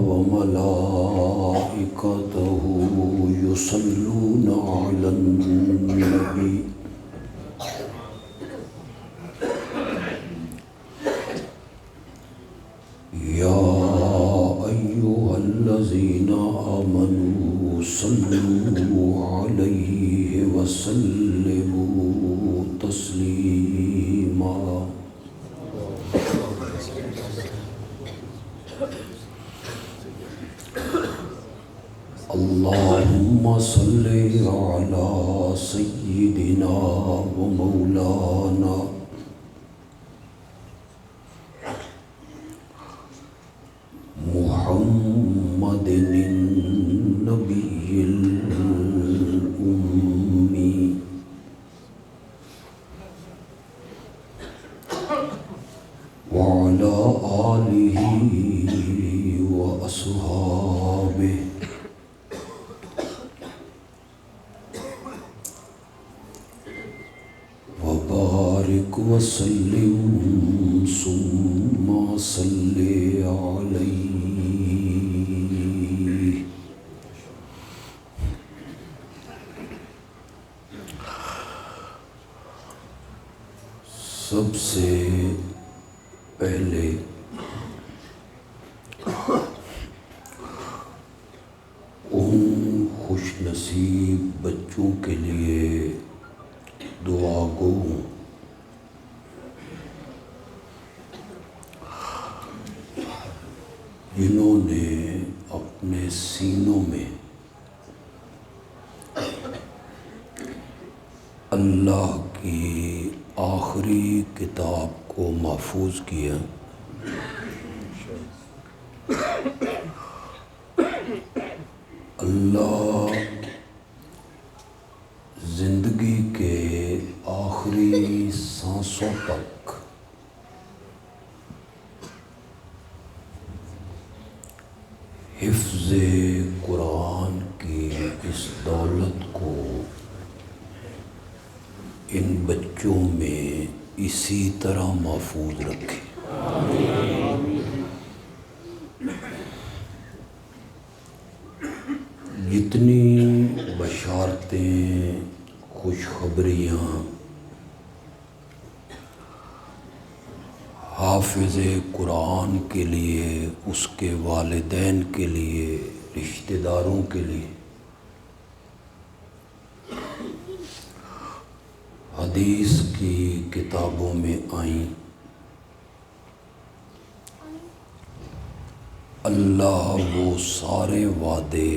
وملائكته يصلون على النبي يا أيها الذين آمنوا صلوا عليه وسلموا تسليما اللهم صل على سيدنا ومولانا محمد النبي الأمي وعلى آله وأصحابه وبارك وسلم ثم صل عليه. سب سے پہلے ان خوش نصیب بچوں کے لیے دعا گو ہوں جنہوں نے اپنے سینوں میں اللہ کی آخری کتاب کو محفوظ کیا. اللہ زندگی کے آخری سانسوں تک حفظ قرآن کی اس دولت کو ان بچوں میں اسی طرح محفوظ رکھے. جتنی بشارتیں خوشخبریاں حافظ قرآن کے لیے، اس کے والدین کے لیے، رشتہ داروں کے لیے، حدیث کی کتابوں میں آئیں، اللہ وہ سارے وعدے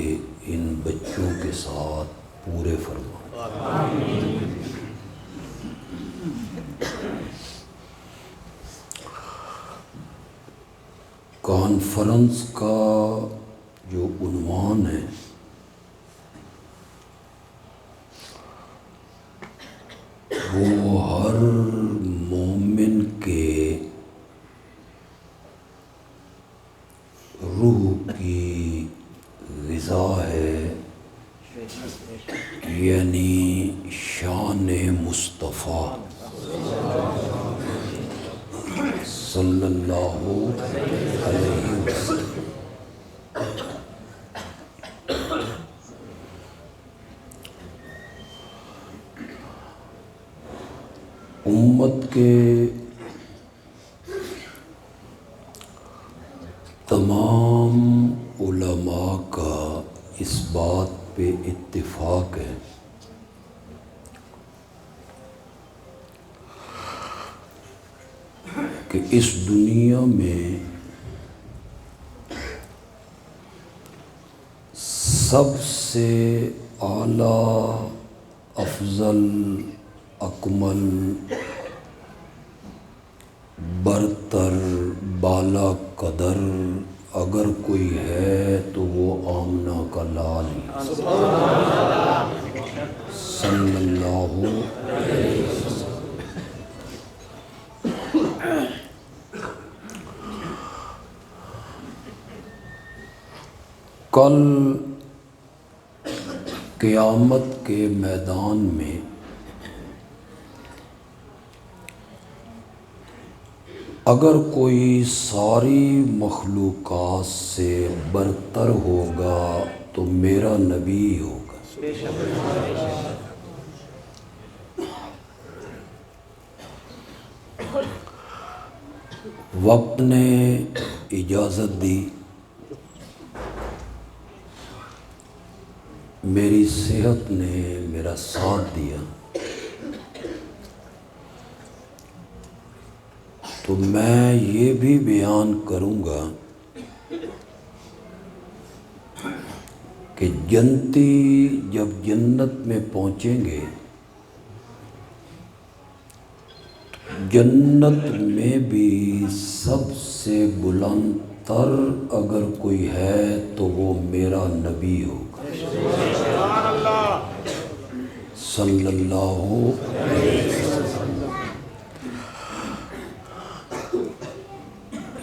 ان بچوں کے ساتھ پورے فرمائے. کانفرنس کا جو عنوان ہے وہ ہر مومن کے روح کی غذا ہے، یعنی شان مصطفیٰ صلی اللہ علیہ وسلم. امت کے تمام علماء کا اس بات پہ اتفاق ہے کہ اس دنیا میں سب سے اعلیٰ، افضل، اکمل، برتر، بالا قدر اگر کوئی ہے تو وہ آمنہ کا لال صلی اللہ علیہ وسلم. کل قیامت کے میدان میں اگر کوئی ساری مخلوقات سے برتر ہوگا تو میرا نبی ہوگا۔ وقت نے اجازت دی، میری صحت نے میرا ساتھ دیا، تو میں یہ بھی بیان کروں گا کہ جنتی جب جنت میں پہنچیں گے، جنت میں بھی سب سے بلند تر اگر کوئی ہے تو وہ میرا نبی ہوگا صلی اللہ علیہ وسلم۔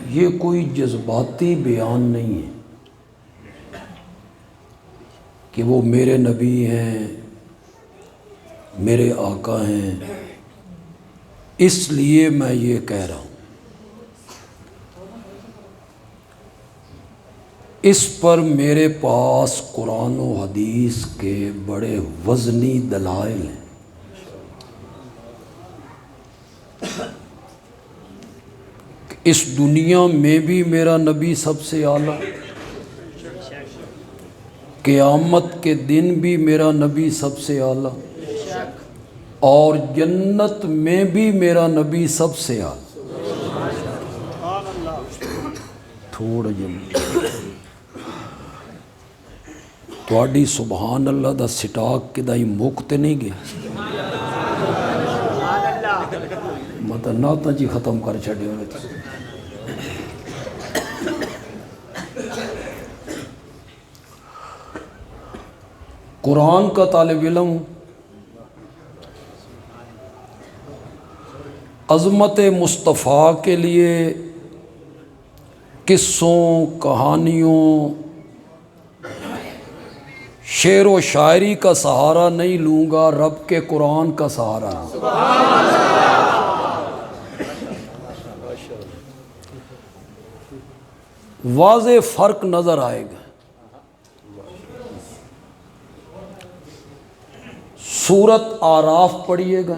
یہ کوئی جذباتی بیان نہیں ہے کہ وہ میرے نبی ہیں، میرے آقا ہیں، اس لیے میں یہ کہہ رہا ہوں۔ اس پر میرے پاس قرآن و حدیث کے بڑے وزنی دلائل ہیں۔ اس دنیا میں بھی میرا نبی سب سے اعلیٰ، قیامت کے دن بھی میرا نبی سب سے اعلیٰ، اور جنت میں بھی میرا نبی سب سے اعلیٰ۔ تھوڑا تھوڑی سبحان اللہ دا سٹاک کدائی مکتے نہیں گیا، مطلب نعتاں جی ختم کر چھڑے ہوئے تھے۔ قرآن کا طالب علم، عظمت مصطفیٰ کے لیے قصوں، کہانیوں، شعر و شاعری کا سہارا نہیں لوں گا، رب کے قرآن کا سہارا لوں گا۔ واضح فرق نظر آئے گا۔ سورت آراف پڑھیے گا،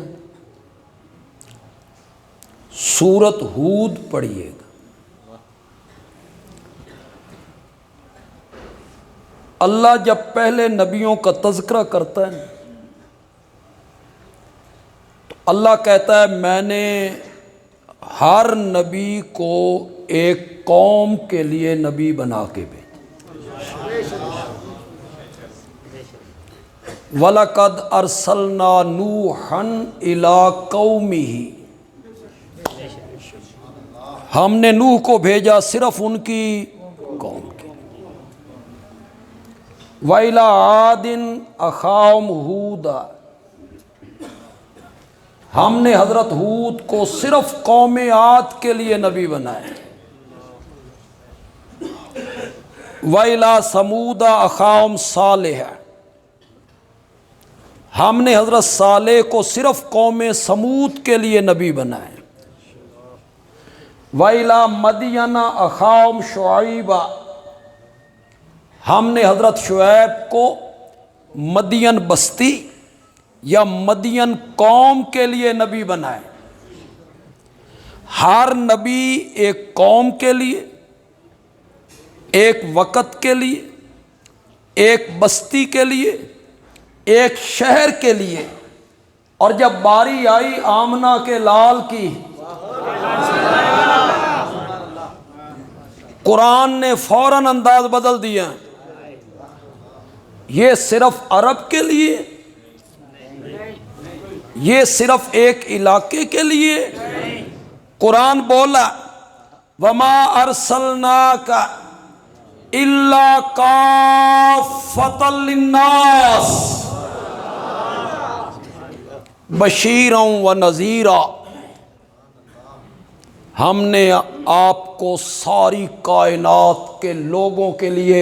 سورت ہود پڑھیے گا، اللہ جب پہلے نبیوں کا تذکرہ کرتا ہے تو اللہ کہتا ہے میں نے ہر نبی کو ایک قوم کے لیے نبی بنا کے بھیجا۔ وَلَقَدْ أَرْسَلْنَا نُوحًا إِلَىٰ قَوْمِهِ، ہم نے نوح کو بھیجا صرف ان کی قوم کے۔ وَإِلَىٰ عَادٍ أَخَاهُمْ هُودًا، ہم نے حضرت ہود کو صرف قوم عاد کے لیے نبی بنایا۔ وَإِلَىٰ ثَمُودَ أَخَاهُمْ صَالِحًا، ہم نے حضرت صالح کو صرف قوم سمود کے لیے نبی بنائے۔ وَإِلَىٰ مَدْيَنَ أَخَاهُمْ شُعَيْبًا، ہم نے حضرت شعیب کو مدین بستی یا مدین قوم کے لیے نبی بنائے۔ ہر نبی ایک قوم کے لیے، ایک وقت کے لیے، ایک بستی کے لیے، ایک شہر کے لیے، اور جب باری آئی آمنہ کے لال کی، قرآن نے فوراً انداز بدل دیا۔ یہ صرف عرب کے لیے، یہ صرف ایک علاقے کے لیے، قرآن بولا وَمَا أَرْسَلْنَاكَ إِلَّا كَافَّةً لِلنَّاسِ بَشِيرًا وَنَذِيرًا، ہم نے آپ کو ساری کائنات کے لوگوں کے لیے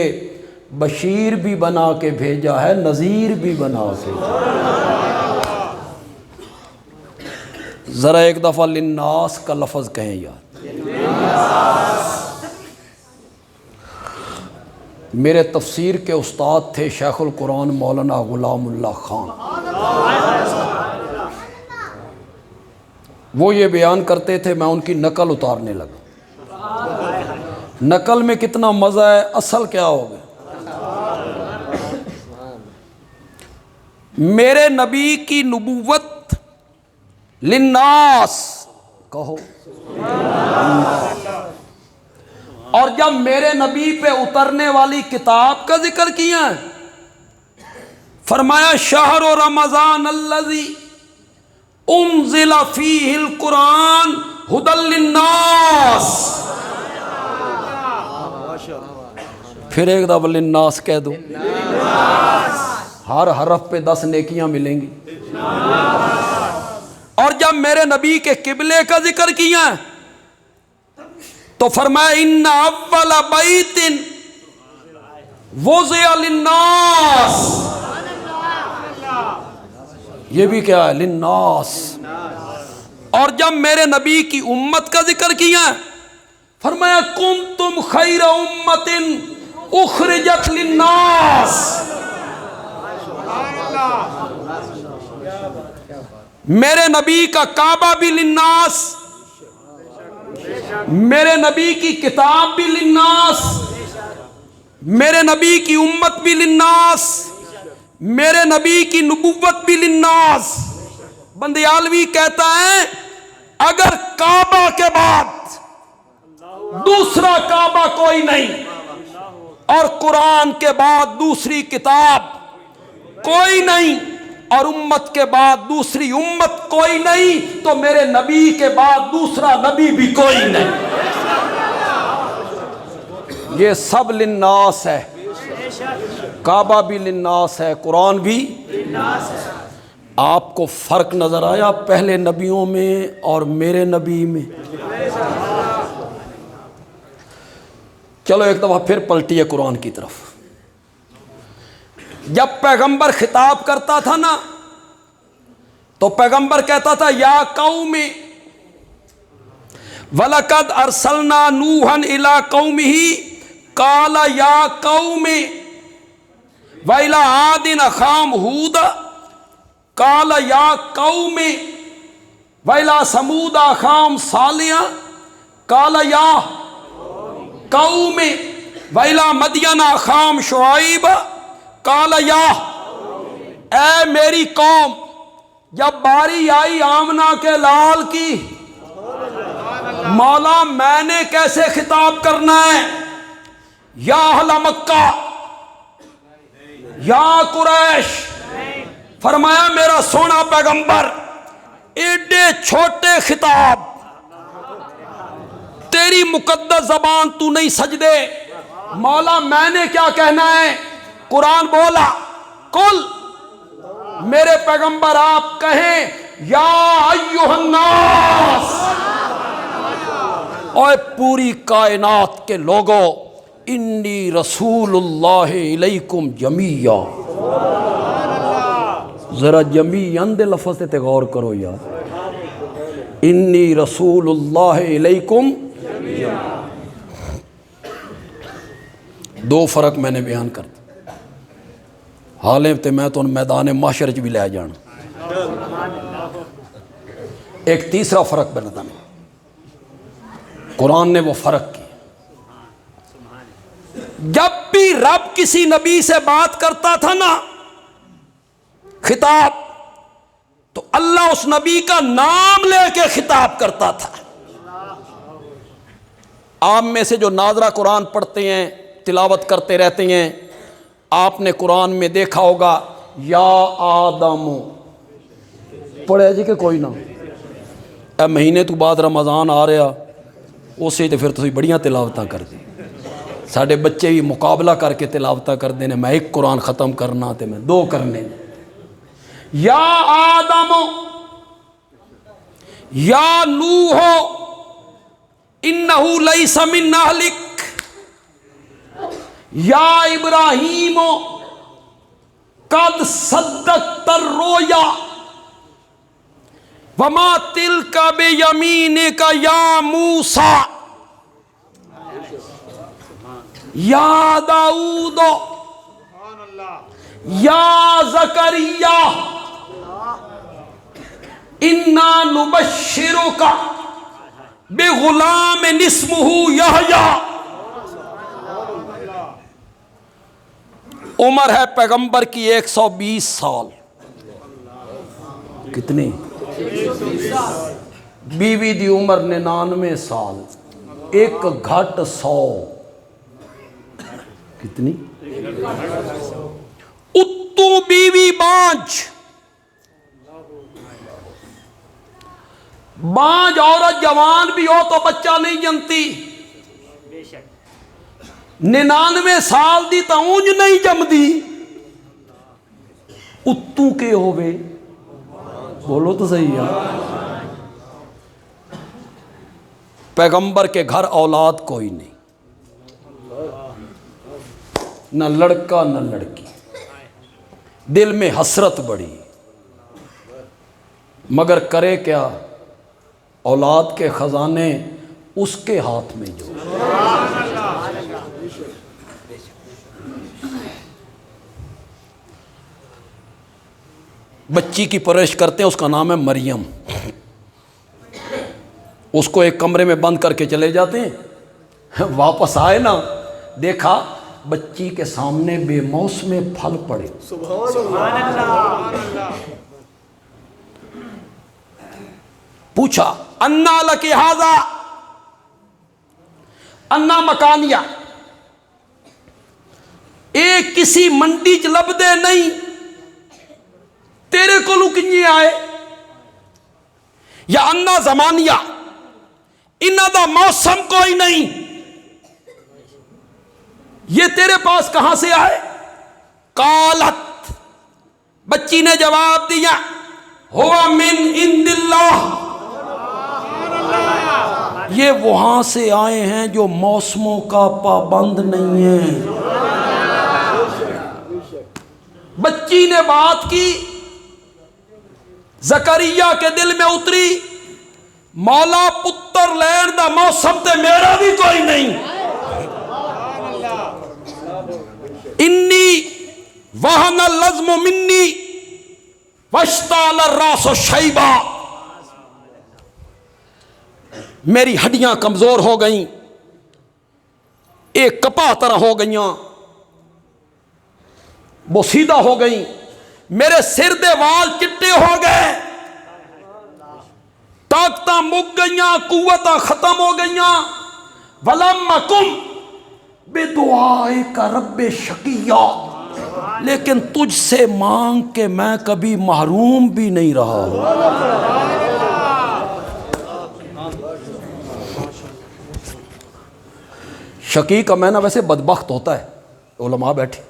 بشیر بھی بنا کے بھیجا ہے، نذیر بھی بنا کے بھیجا۔ ذرا ایک دفعہ للناس کا لفظ کہیں یار۔ میرے تفسیر کے استاد تھے شیخ القرآن مولانا غلام اللہ خان. وہ یہ بیان کرتے تھے، میں ان کی نقل اتارنے لگا. نقل میں کتنا مزہ ہے، اصل کیا ہوگا. میرے نبی کی نبوت للناس کہو، اور جب میرے نبی پہ اترنے والی کتاب کا ذکر کیا ہے، فرمایا شہر رمضان الذی انزل فیہ القرآن ھدی للناس. پھر ایک دفعہ للناس کہہ دو، ہر حرف پہ 10 نیکیاں ملیں گی. اور جب میرے نبی کے قبلے کا ذکر کیا تو فرمایا ان اول بیت وضع للناس. یہ بھی کیا ہے، للناس. اور جب میرے نبی کی امت کا ذکر کیا فرمایا کنتم خیر امت اخرجت للناس. میرے نبی کا کعبہ بھی للناس، میرے نبی کی کتاب بھی للناس، میرے نبی کی امت بھی للناس، میرے نبی کی نبوت بھی للناس. بندیالوی کہتا ہے اگر کعبہ کے بعد دوسرا کعبہ کوئی نہیں اور قرآن کے بعد دوسری کتاب کوئی نہیں اور امت کے بعد دوسری امت کوئی نہیں تو میرے نبی کے بعد دوسرا نبی بھی کوئی نہیں. یہ سب للناس ہے، کعبہ بھی للناس ہے، قرآن بھی. آپ کو فرق نظر آیا پہلے نبیوں میں اور میرے نبی میں؟ چلو ایک دفعہ پھر پلٹیے قرآن کی طرف. جب پیغمبر خطاب کرتا تھا نا تو پیغمبر کہتا تھا یا قوم وَلَقَدْ أَرْسَلْنَا نُوحًا إِلَىٰ قَوْمِهِ قَالَ يَا قَوْمِ وَإِلَىٰ عَادٍ أَخَاهُمْ هُودًا قَالَ يَا قَوْمِ وَإِلَىٰ ثَمُودَ أَخَاهُمْ صَالِحًا قَالَ يَا قَوْمِ وَإِلَىٰ مَدْيَنَ أَخَاهُمْ شُعَيْبًا قال یا، اے میری قوم جب باری آئی آمنہ کے لال کی، مولا میں نے کیسے خطاب کرنا ہے، یا اہل مکہ یا قریش. فرمایا میرا سونا پیغمبر ایڈے چھوٹے خطاب تیری مقدس زبان تو نہیں سجدے. مولا میں نے کیا کہنا ہے؟ قرآن بولا قل، میرے پیغمبر آپ کہیں یا ایھا الناس، اور پوری کائنات کے لوگوں انی رسول اللہ علیکم جمیعا. ذرا جمیعاً دے لفظ تے غور کرو یار. انی رسول اللہ علیکم جمیعا. دو فرق میں نے بیان کر دیا، حالیں تے میں تو میدان محشر چ بھی لے جانا. ایک تیسرا فرق بنتا ہے، قرآن نے وہ فرق کی. جب بھی رب کسی نبی سے بات کرتا تھا نا خطاب، تو اللہ اس نبی کا نام لے کے خطاب کرتا تھا. آپ میں سے جو ناظرہ قرآن پڑھتے ہیں تلاوت کرتے رہتے ہیں، آپ نے قرآن میں دیکھا ہوگا یا آدم پڑھے جی کہ کوئی نہ. اے مہینے تو بعد رمضان آ رہا اسے تو پھر تسی بڑیاں تلاوتاں کر دی. ساڈے بچے بھی مقابلہ کر کے تلاوتاں کر دینے، میں ایک قرآن ختم کرنا تے میں 2 کرنے. یا آدم یا نوح انہو لیس من اہلک یا ابراہیم قد صدقت الرؤیا وما تلک بیمینک یا موسیٰ. یا داؤد یا زکریا انا نبشرک بغلام اسمہ یحییٰ. عمر ہے پیغمبر کی 120 سال. کتنی؟ بیوی دی عمر 99 سال. ایک گھٹ 100. کتنی؟ اتو بیوی بانج. بانج عورت جوان بھی ہو تو بچہ نہیں جنتی. 99 سال دی تا اونج نہیں جمدی. اتو کے ہوئے بولو تو صحیح ہے. پیغمبر کے گھر اولاد کوئی نہیں, نہ لڑکا نہ لڑکی. دل میں حسرت بڑی, مگر کرے کیا؟ اولاد کے خزانے اس کے ہاتھ میں جو. بچی کی پرورش کرتے ہیں, اس کا نام ہے مریم. اس کو ایک کمرے میں بند کر کے چلے جاتے ہیں, واپس آئے نا دیکھا بچی کے سامنے بے موسم پھل پڑے. سبحان اللہ. پوچھا انا لکی ھذا, انا مکانیہ, ایک کسی منڈی چ لبدے نہیں, تیرے کو لکنجے آئے. یا انا زمانیہ, انہاں دا موسم کوئی نہیں, یہ تیرے پاس کہاں سے آئے؟ قالت, بچی نے جواب دیا, ہوا من عند اللہ, یہ وہاں سے آئے ہیں جو موسموں کا پابند نہیں ہے. بچی نے بات کی, زکریا کے دل میں اتری, مولا پتر لین دا موسم تے میرا بھی کوئی نہیں. انی وہن العظم منی واشتعل الراس شیبا, میری ہڈیاں کمزور ہو گئیں, ایک کپاہ طرح ہو گئیاں, بوسیدہ ہو گئیں, میرے سر دے وال چٹے ہو گئے, طاقتاں مک گئیاں, قوتاں ختم ہو گئیاں. ولم اکن بدعائک رب شقیّا, لیکن تجھ سے مانگ کے میں کبھی محروم بھی نہیں رہا ہوں. شقی کا معنی ویسے بدبخت ہوتا ہے, علماء بیٹھے,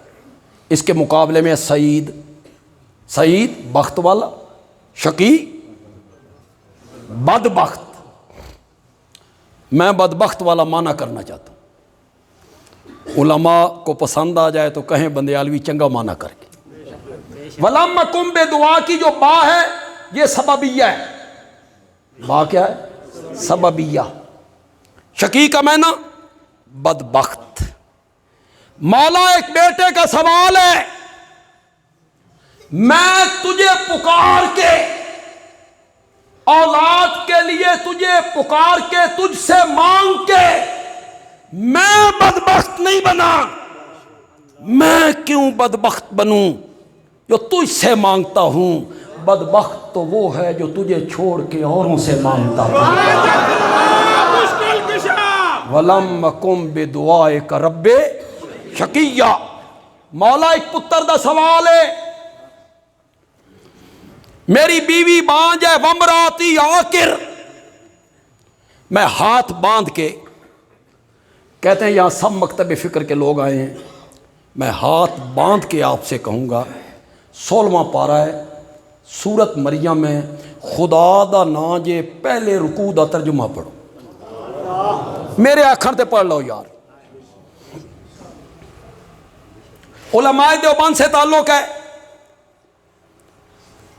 اس کے مقابلے میں سعید, سعید بخت والا, شقی بدبخت. میں بدبخت والا معنی کرنا چاہتا ہوں, علماء کو پسند آ جائے تو کہیں بندیالوی چنگا معنی کر کے. ولم اکن بدعا کی جو با ہے یہ سببیہ ہے. با کیا ہے؟ سببیہ. شقی کا معنی بدبخت. مولا ایک بیٹے کا سوال ہے, میں تجھے پکار کے اولاد کے لیے تجھے پکار کے تجھ سے مانگ کے میں بدبخت نہیں بنا. میں کیوں بدبخت بنوں جو تجھ سے مانگتا ہوں؟ بدبخت تو وہ ہے جو تجھے چھوڑ کے اوروں سے مانگتا ہوں. وَلَمْ أَكُنْ بِدُعَائِكَ رَبِّ شَقِيًّا. مولا ایک پتر دا سوال ہے, میری بیوی بانج ہے, وَمْرَأَتِي عَاقِرٌ, میں ہاتھ باندھ کے, کہتے ہیں یہاں سب مکتب فکر کے لوگ آئے ہیں, میں ہاتھ باندھ کے آپ سے کہوں گا. 16واں پارہ ہے سورت مریم میں, خدا دا نا جے پہلے رکوع دا ترجمہ پڑھو, میرے آکھن تے پڑھ لو یار. علماء دیوبند سے تعلق ہے,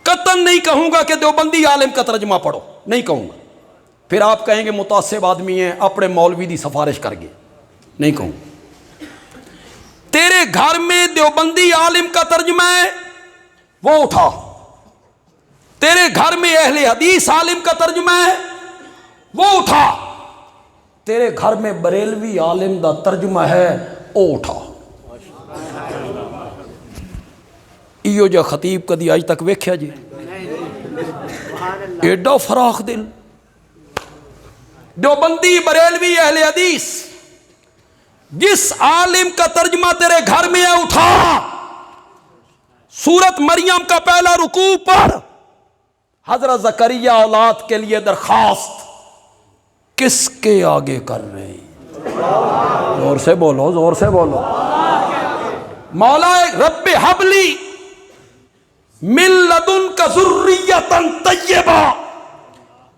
قطعاً نہیں کہوں گا کہ دیوبندی عالم کا ترجمہ پڑھو, نہیں کہوں گا. پھر آپ کہیں گے متعصب آدمی ہیں, اپنے مولوی دی سفارش کر گئے, نہیں کہوں. گھر میں دیوبندی عالم کا ترجمہ ہے وہ اٹھا، تیرے گھر میں اہل حدیث عالم کا ترجمہ ہے وہ اٹھا، تیرے گھر میں بریلوی عالم دا ترجمہ ہے وہ اٹھا۔ ایو جا خطیب کدی آج تک ویکھیا جی؟ ایڈا فراخ دل، دیوبندی بریلوی اہل حدیث، جس عالم کا ترجمہ تیرے گھر میں ہے اٹھا، سورت مریم کا پہلا رکوع پڑھ، حضرت زکریا اولاد کے لیے درخواست کس کے آگے کر رہے ہیں؟ زور سے بولو، زور سے بولو۔ مولا رب حبلی من لدنک ذریۃ طیبہ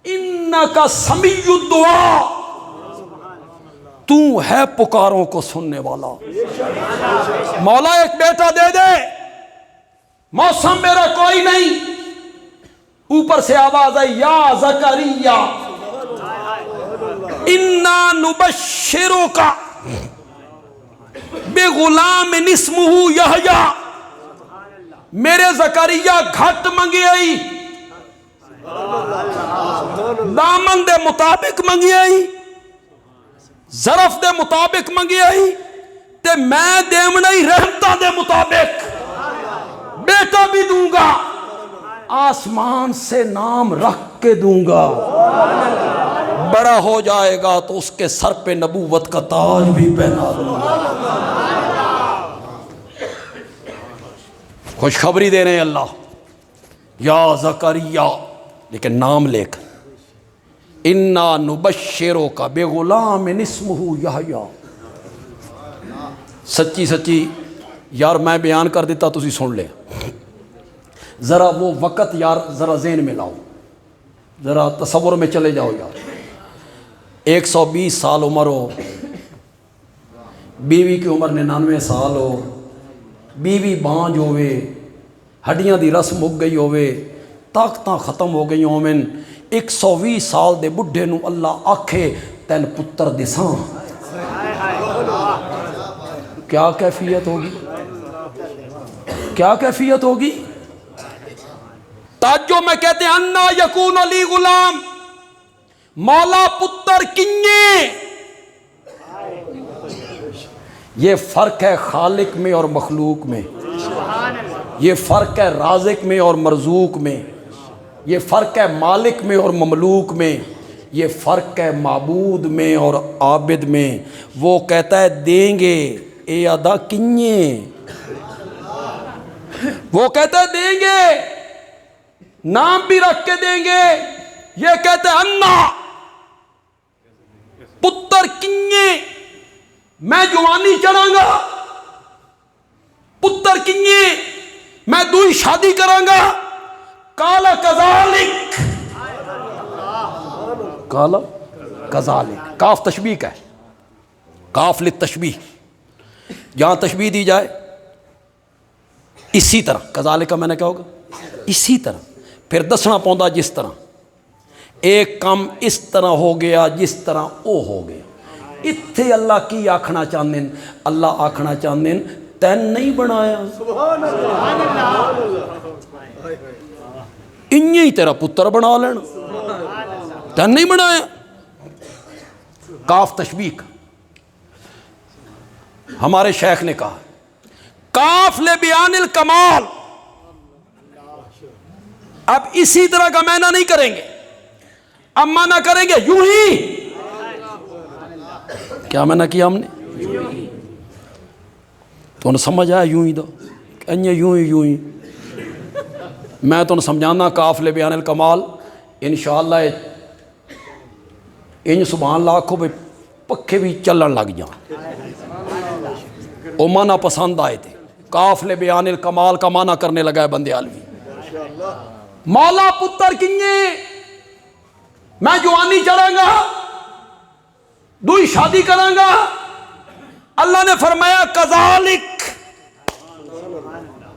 انک سمیع الدعاء، تو ہے پکاروں کو سننے والا۔ مولا ایک بیٹا دے دے، موسم میرا کوئی نہیں، اوپر سے آواز ہے یا زکریا انا نبشرک بغلام اسمہ یحییٰ، میرے زکریا گھٹ منگی آئی، دامن دے مطابق منگی آئی، ظرف دے مطابق منگی آئی، تے میں دیمنا ہی رحمتہ دے مطابق بیٹا بھی دوں گا، آسمان سے نام رکھ کے دوں گا، بڑا ہو جائے گا تو اس کے سر پہ نبوت کا تاج بھی پہنا دوں گا۔ خوشخبری دے رہے ہیں اللہ، یا زکریا، لیکن نام لے کر، انا نبشرک بغلام اسمہ یحییٰ۔ سچی سچی یار میں بیان کر دیتا تسی سن لے، ذرا وہ وقت یار ذرا ذہن میں لاؤ، ذرا تصور میں چلے جاؤ یار۔ 120 سال عمر ہو، بیوی کی عمر 99 سال ہو، بیوی بانج ہوئے، ہڈیاں دی رس مک گئی ہوئے، طاقتاں ختم ہو گئی ہومن، 120 سال دے بڈھے نو اللہ آکھے تین پتر دساں، کیا کیفیت ہوگی؟ کیا کیفیت ہوگی؟ تاجو میں کہتے ہیں انا یکون علی غلام، مولا پتر کنیے، یہ فرق ہے خالق میں اور مخلوق میں، یہ فرق ہے رازق میں اور مرزوق میں، یہ فرق ہے مالک میں اور مملوک میں، یہ فرق ہے معبود میں اور عابد میں۔ وہ کہتا ہے دیں گے، اے ادا کنیے، وہ کہتا ہے دیں گے، نام بھی رکھ کے دیں گے، یہ کہتے ہیں انا پتر کنیے، میں جوانی چڑھاں گا، پتر کنیے میں دوئی شادی کراں گا، کالا کذالک، کالا کذالک، کاف تشبیہ کا ہے، کاف للتشبیہ، جہاں تشبیہ دی جائے اسی طرح، کذالک کا میں نے کیا ہوگا اسی طرح، پھر دسنا پوندا جس طرح، ایک کام اس طرح ہو گیا جس طرح او ہو گیا۔ اتھے اللہ کی آکھنا چاہتے ہیں، اللہ آکھنا چاہتے ہیں تین نہیں بنایا، انہی ہی تیرا پتر بنا لینا، تین نہیں بنایا۔ کاف تشبیہ کا، ہمارے شیخ نے کہا کاف لبیان الکمال، اب اسی طرح کا معنی نہیں کریں گے، اب معنی کریں گے یوں ہی۔ کیا معنی کیا ہم نے؟ تو انہیں سمجھ آیا یوں ہی دو، یوں ہی یوں ہی، میں تو سمجھانا کاف لبیان الکمال، انشاءاللہ ان سبحان اللہ آکھو بھئی پکھے بھی چلن لگ جائیں، وہ معنی پسند آئے تھے، کاف لبیان الکمال کا معنی کرنے لگا ہے بندے عالوی۔ مولا پتر کنگے، میں جوانی چڑھاں گا، دوئی شادی کراں گا، اللہ نے فرمایا کذالک،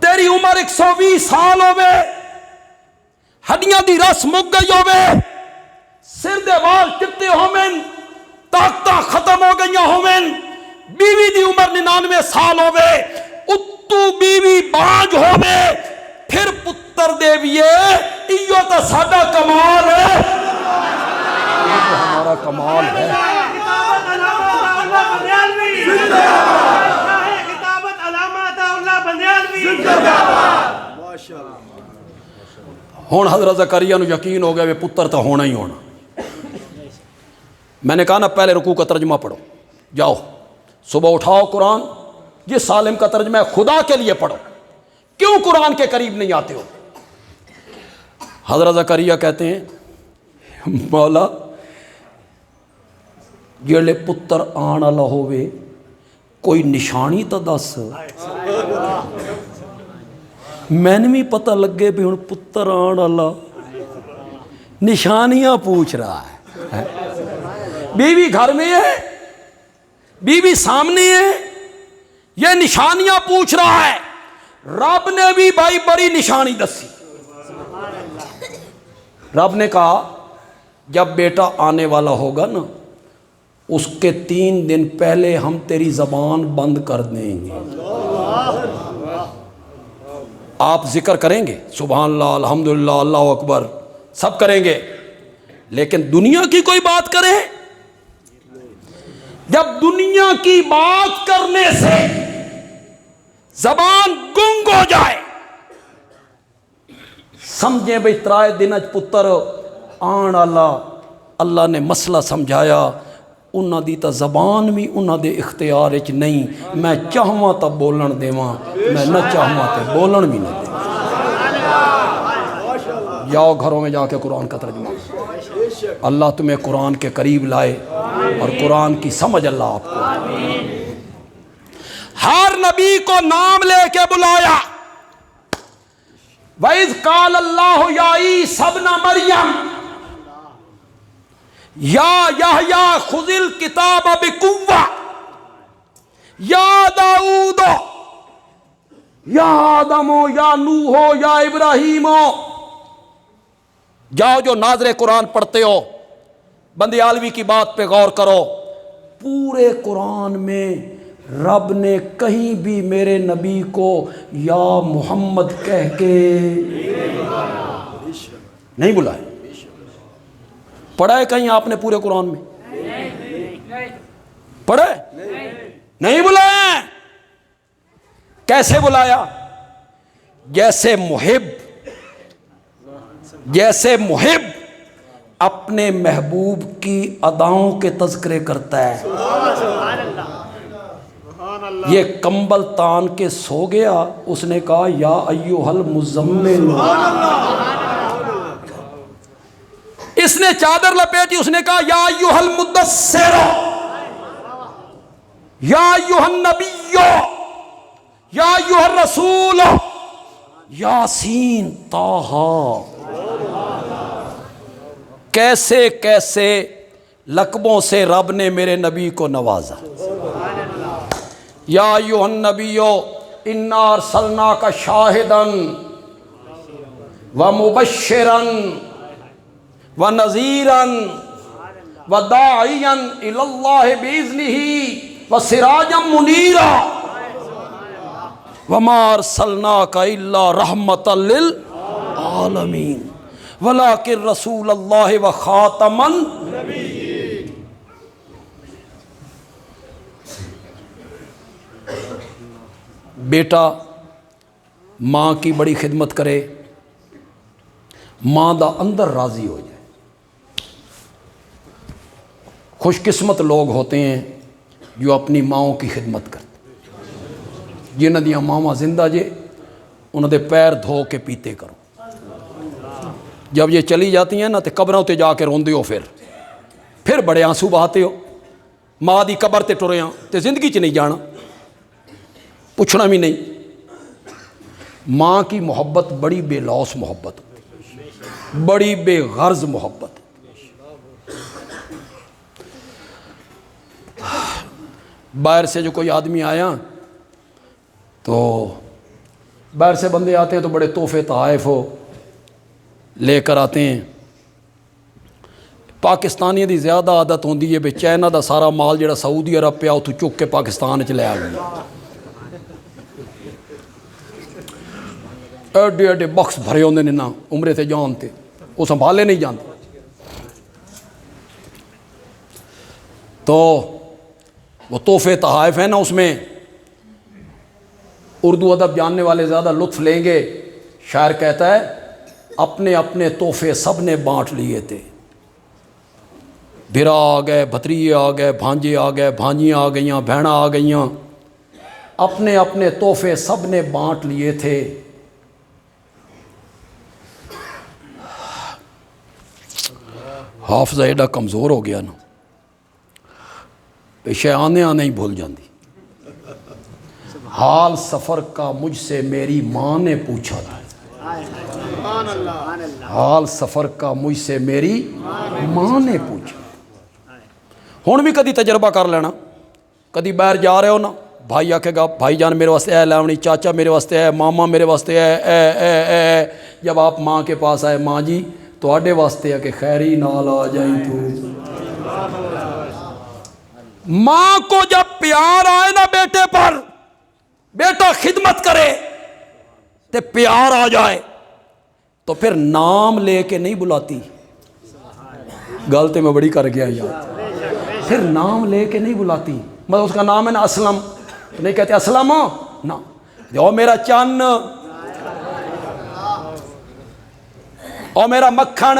تیری عمر 120 سال ہوئے، ہڈیاں دی رس مک گئی ہوئے، سر دے وال چٹے ہومن، طاقتاں ختم ہو گئی ہومن، بیوی دی عمر 99 سال ہوے اتو بیوی بانج ہوے پھر پتر دیویے ایو تا ساڈا کمال ہے، یہ تو ہمارا کمال ہے۔ ہن حضرت زکریا نو یقین ہو گیا کہ پتر تو ہونا ہی ہونا۔ میں نے کہا نا پہلے رکوع کا ترجمہ پڑھو، جاؤ صبح اٹھاؤ قرآن، یہ سالم کا ترجمہ ہے، خدا کے لیے پڑھو، کیوں قرآن کے قریب نہیں آتے ہو؟ حضرت زکریا کہتے ہیں مولا جڑے پتر آن والا ہوئے کوئی نشانی تو دس، میں نے بھی پتہ لگے بھی ہن پتر آن والا، نشانیاں پوچھ رہا ہے، بیوی گھر میں ہے، بیوی سامنے ہے، یہ نشانیاں پوچھ رہا ہے۔ رب نے بھی بھائی بڑی نشانی دسی، رب نے کہا جب بیٹا آنے والا ہوگا نا اس کے 3 دن پہلے ہم تیری زبان بند کر دیں گے، آپ ذکر کریں گے سبحان اللہ الحمدللہ اللہ اکبر سب کریں گے، لیکن دنیا کی کوئی بات کریں، جب دنیا کی بات کرنے سے زبان گنگ ہو جائے سمجھیں بھئی 3 دن پتر آن اللہ، اللہ نے مسئلہ سمجھایا، انہاں دی تا زبان بھی انہاں دے اختیار وچ نہیں، میں چاہواں تا بولن دیواں، میں نہ چاہواں تے بولن بھی نہ دیواں۔ جاؤ گھروں میں جا کے قرآن کا ترجمہ، اللہ تمہیں قرآن کے قریب لائے اور قرآن کی سمجھ اللہ آپ کو۔ ہر نبی کو نام لے کے بلایا، وَإِذْ قَالَ اللَّهُ يَا عِيسَى ابْنَ مَرْيَمَ یا یحییٰ خُذِ الْکِتَابَ بِقُوَّةٍ یا داؤد یا آدم یا نوح یا ابراہیم، جاؤ جو ناظر قرآن پڑھتے ہو بندیالوی کی بات پہ غور کرو، پورے قرآن میں رب نے کہیں بھی میرے نبی کو یا محمد کہہ کے نہیں بلائے۔ پڑھا ہے کہیں آپ نے پورے قرآن میں؟ پڑھا ہے؟ نہیں بلایا۔ کیسے بلایا؟ جیسے محب اپنے محبوب کی اداؤں کے تذکرے کرتا ہے۔ یہ کمبل تان کے سو گیا، اس نے کہا یا ایھا المزمل، اس نے چادر لپیٹی، اس نے کہا یا ایھا المدثر، یا ایھا النبی، یا ایھا الرسول، یاسین طٰہٰ۔ کیسے کیسے لقبوں سے رب نے میرے نبی کو نوازا۔ یا ایھا النبی انا ارسلناک شاہدا ومبشرا ونذیرا وداعیا الی اللہ باذنہ وسراجا منیرا وما ارسلناک الا رحمۃ للعالمین ولکن رسول اللہ وخاتم النبیین۔ بیٹا ماں کی بڑی خدمت کرے، ماں دا اندر راضی ہو جائے۔ خوش قسمت لوگ ہوتے ہیں جو اپنی ماؤں کی خدمت کرتے، جنہ دیاں ماواں زندہ جے انہوں دے پیر دھو کے پیتے کرو، جب یہ چلی جاتی ہیں نا تو قبروں تے جا کے روندے ہو، پھر بڑے آنسو بہاتے ہو، ماں دی قبر تے ٹرے ہاں تے زندگی چ نہیں جانا، پوچھنا بھی نہیں۔ ماں کی محبت بڑی بے لوث محبت، بڑی بے غرض محبت۔ باہر سے جو کوئی آدمی آیا تو باہر سے بندے آتے ہیں تو بڑے تحفے تحائف ہو لے کر آتے ہیں، پاکستانیوں دی زیادہ عادت ہوندی ہے بے چائنا دا سارا مال جڑا سعودی عرب پیا اتھوں چک کے پاکستان چ لے آ گیا، ایڈے ایڈے بخش بھرے ہوندے نے نا عمرے تے جان تے وہ سنبھالے نہیں جاندے۔ تو وہ تحفے تحائف ہیں نا، اس میں اردو ادب جاننے والے زیادہ لطف لیں گے۔ شاعر کہتا ہے اپنے اپنے تحفے سب نے بانٹ لیے تھے، بھرا آ گئے، بھتریے آ گئے، بھانجے آ گئے، بھانجیاں آ گئیاں، بہنیں آ گئیاں، اپنے اپنے تحفے سب نے بانٹ لیے تھے۔ حافظہ ایڈا کمزور ہو گیا نا، پیشے آنے آنے ہی بھول جاندی۔ حال سفر کا مجھ سے میری ماں نے پوچھا تھا، حال سفر کا مجھ سے میری ماں نے پوچھا۔ ہن بھی کدی تجربہ کر لینا، کدی باہر جا رہے ہو نا، بھائی آکھے گا بھائی جان میرے واسطے اے لاونی، چاچا میرے واسطے ہے، ماما میرے واسطے ہے، اے جب آپ ماں کے پاس آئے، ماں جی تواڈے واسطے ہے کہ خیری نال آ جائیں تو۔ ماں کو جب پیار آئے نا بیٹے پر، بیٹا خدمت کرے تے پیار آ جائے تو پھر نام لے کے نہیں بلاتی۔ غلطی میں بڑی کر گیا یار، پھر نام لے کے نہیں بلاتی۔ مطلب اس کا نام ہے نا اسلم، تو نہیں کہتے اسلم نا، او میرا چن، او میرا مکھن۔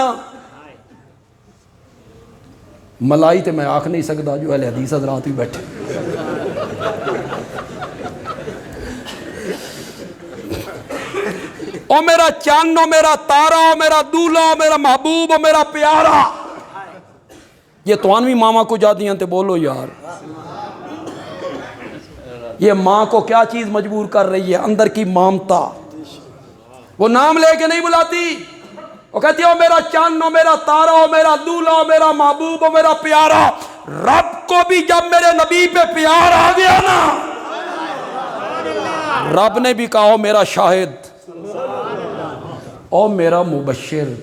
ملائی تے میں آکھ نہیں سکتا، جو اہل حدیث حضرات بھی بیٹھے۔ او میرا چن، او میرا تارا، او میرا دولہا، او میرا محبوب، او میرا پیارا۔ یہ توانوی ماما کو جاتی ہیں تے بولو یار، یہ ماں کو کیا چیز مجبور کر رہی ہے؟ اندر کی مامتا۔ وہ نام لے کے نہیں بلاتی، وہ کہتی ہے او میرا چن، او میرا تارا، او میرا دولہا، او میرا محبوب، او میرا پیارا۔ رب کو بھی جب میرے نبی پہ پیار آ گیا نا، رب نے بھی کہا او میرا شاہد، او میرا مبشر،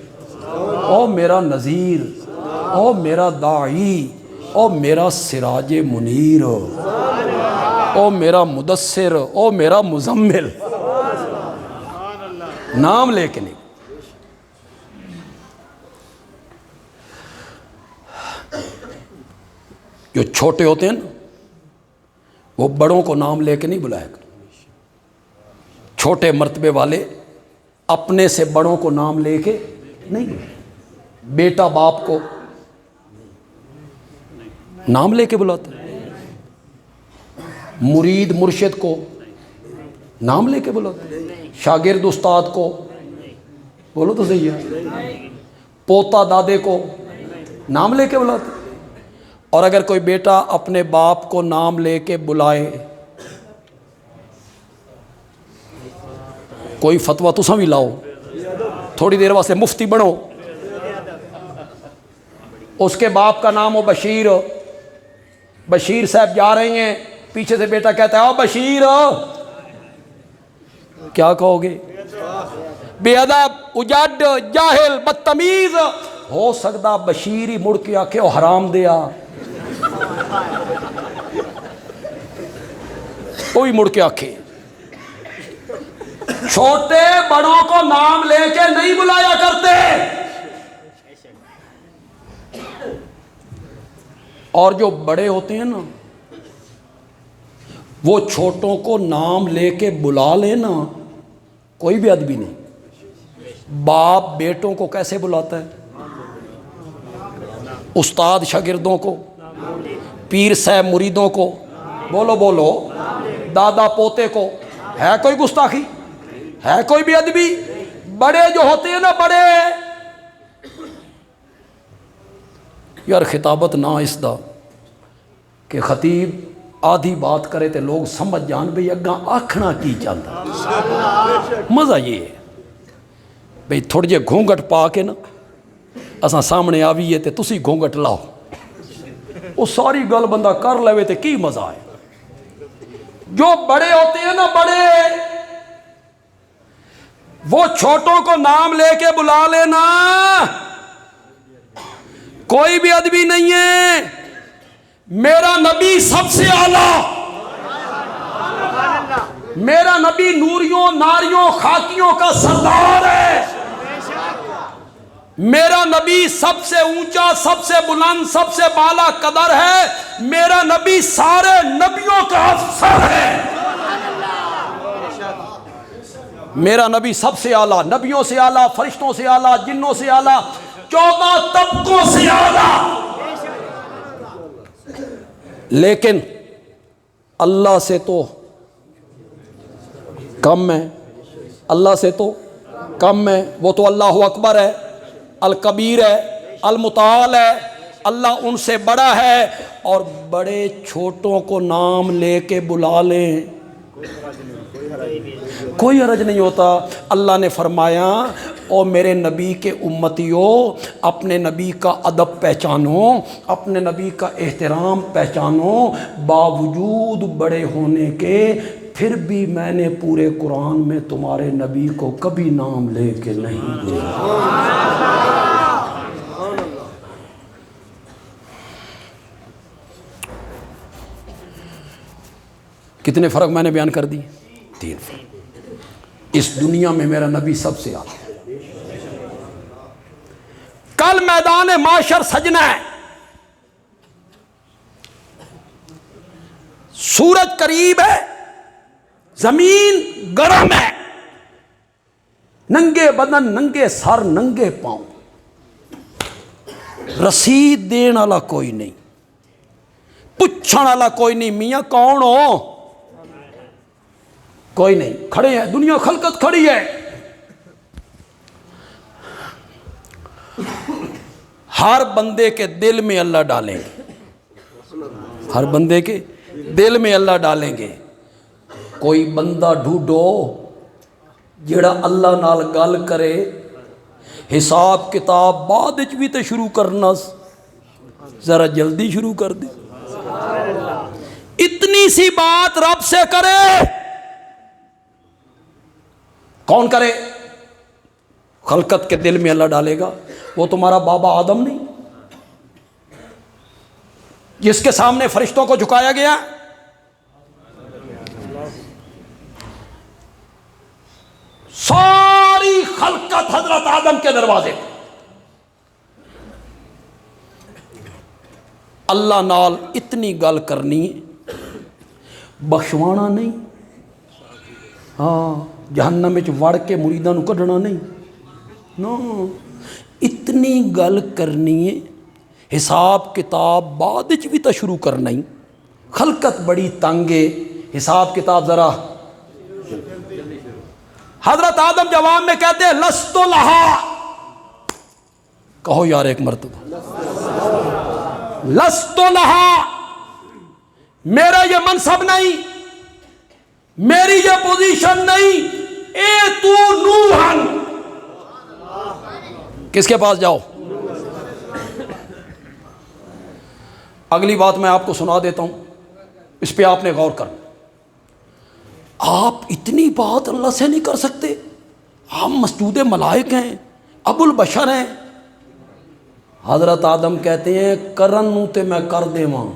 او میرا نذیر، او میرا داعی، او میرا سراج منیر، او میرا مدثر، او میرا مزمل۔ نام لے کے نہیں۔ جو چھوٹے ہوتے ہیں نا وہ بڑوں کو نام لے کے نہیں بلایا کرتے، چھوٹے مرتبے والے اپنے سے بڑوں کو نام لے کے نہیں بلاتے۔ بیٹا باپ کو نام لے کے بلاتا ہے، مرید مرشد کو نام لے کے بلاتا ہے، شاگرد استاد کو، بولو تو صحیح ہے، پوتا دادے کو نام لے کے بلاتا ہے۔ اور اگر کوئی بیٹا اپنے باپ کو نام لے کے بلائے، کوئی فتویٰ تساں بھی لاؤ، تھوڑی دیر واسطے مفتی بنو، اس کے باپ کا نام ہو بشیر، بشیر صاحب جا رہی ہیں، پیچھے سے بیٹا کہتا ہے او بشیر، کیا کہو گے؟ بے ادب، اجڈ، جاہل، بدتمیز۔ ہو سکتا بشیر ہی مڑ کے آکھے او حرام دیا، کوئی مڑ کے آکھے۔ چھوٹے بڑوں کو نام لے کے نہیں بلایا کرتے، اور جو بڑے ہوتے ہیں نا وہ چھوٹوں کو نام لے کے بلا لینا، کوئی بھی ادبی نہیں۔ باپ بیٹوں کو کیسے بلاتا ہے؟ استاد شاگردوں کو، پیر صاحب مریدوں کو، بولو بولو، دادا پوتے کو۔ ہے کوئی گستاخی؟ ہے کوئی بھی ادبی؟ بڑے جو ہوتے ہیں نا، بڑے یار خطابت نہ اس دا کہ خطیب آدھی بات کرے تے لوگ سمجھ جان بھئی اگاں آکھنا کی چاہتا۔ مزہ یہ ہے بھئی تھوڑے جے گھونگٹ پا کے نا اساں سامنے آویے تے تسی گھونگٹ لاؤ، وہ ساری گل بندہ کر لے تے کی مزہ ہے۔ جو بڑے ہوتے ہیں نا، بڑے، وہ چھوٹوں کو نام لے کے بلا لینا، کوئی بھی ادبی نہیں ہے، میرا نبی سب سے اعلیٰ، میرا نبی نوریوں ناریوں خاکیوں کا سردار ہے، میرا نبی سب سے اونچا، سب سے بلند، سب سے بالا قدر ہے، میرا نبی سارے نبیوں کا افسر ہے، میرا نبی سب سے اعلیٰ، نبیوں سے اعلیٰ، فرشتوں سے اعلیٰ، جنوں سے اعلیٰ، 14 طبقوں سے اعلیٰ، لیکن اللہ سے تو کم ہے، اللہ سے تو کم ہے، وہ تو اللہ اکبر ہے، الکبیر ہے، المتعال ہے، اللہ ان سے بڑا ہے، اور بڑے چھوٹوں کو نام لے کے بلا لیں کوئی حرج نہیں ہوتا۔ اللہ نے فرمایا او میرے نبی کے امتیوں، اپنے نبی کا ادب پہچانو، اپنے نبی کا احترام پہچانو، باوجود بڑے ہونے کے پھر بھی میں نے پورے قرآن میں تمہارے نبی کو کبھی نام لے کے نہیں دیا۔ کتنے فرق میں نے بیان کر دی؟ 3 فرق۔ اس دنیا میں میرا نبی سب سے اعلیٰ ہے۔ کل میدان معاشر سجنا ہے، سورج قریب ہے، زمین گرم ہے، ننگے بدن، ننگے سر، ننگے پاؤں، رسید دین والا کوئی نہیں، پوچھنے والا کوئی نہیں، میاں کون ہو؟ کوئی نہیں، کھڑے ہیں، دنیا خلقت کھڑی ہے، ہر بندے کے دل میں اللہ ڈالیں گے، ہر بندے کے دل میں اللہ ڈالیں گے۔ کوئی بندہ ڈھونڈو جڑا اللہ نال گل کرے، حساب کتاب بعد وچ بھی تے شروع کرنا، ذرا جلدی شروع کر دے، اتنی سی بات رب سے کرے۔ کون کرے؟ خلقت کے دل میں اللہ ڈالے گا۔ وہ تمہارا بابا آدم نہیں جس کے سامنے فرشتوں کو جھکایا گیا؟ ساری خلقت حضرت آدم کے دروازے پہ، اللہ نال اتنی گل کرنی، بخشوانا نہیں، ہاں جہنم وچ وڑ کے مریداں نو کڈنا نہیں، نو اتنی گل کرنی ہے، حساب کتاب بعد وچ بھی تو شروع کرنا ہی، خلقت بڑی تنگ ہے، حساب کتاب ذرا۔ حضرت آدم جواب میں کہتے ہیں لست لہا، کہو یار ایک مرتبہ، لست لہا، میرا یہ منصب نہیں، میری یہ پوزیشن نہیں، اے تو نوحن، کس کے پاس جاؤ؟ اگلی بات میں آپ کو سنا دیتا ہوں، اس پہ آپ نے غور کرنا۔ آپ اتنی بات اللہ سے نہیں کر سکتے؟ آپ مسجود ملائک ہیں، ابو البشر ہیں۔ حضرت آدم کہتے ہیں کرن نو تے میں کر دے ماں،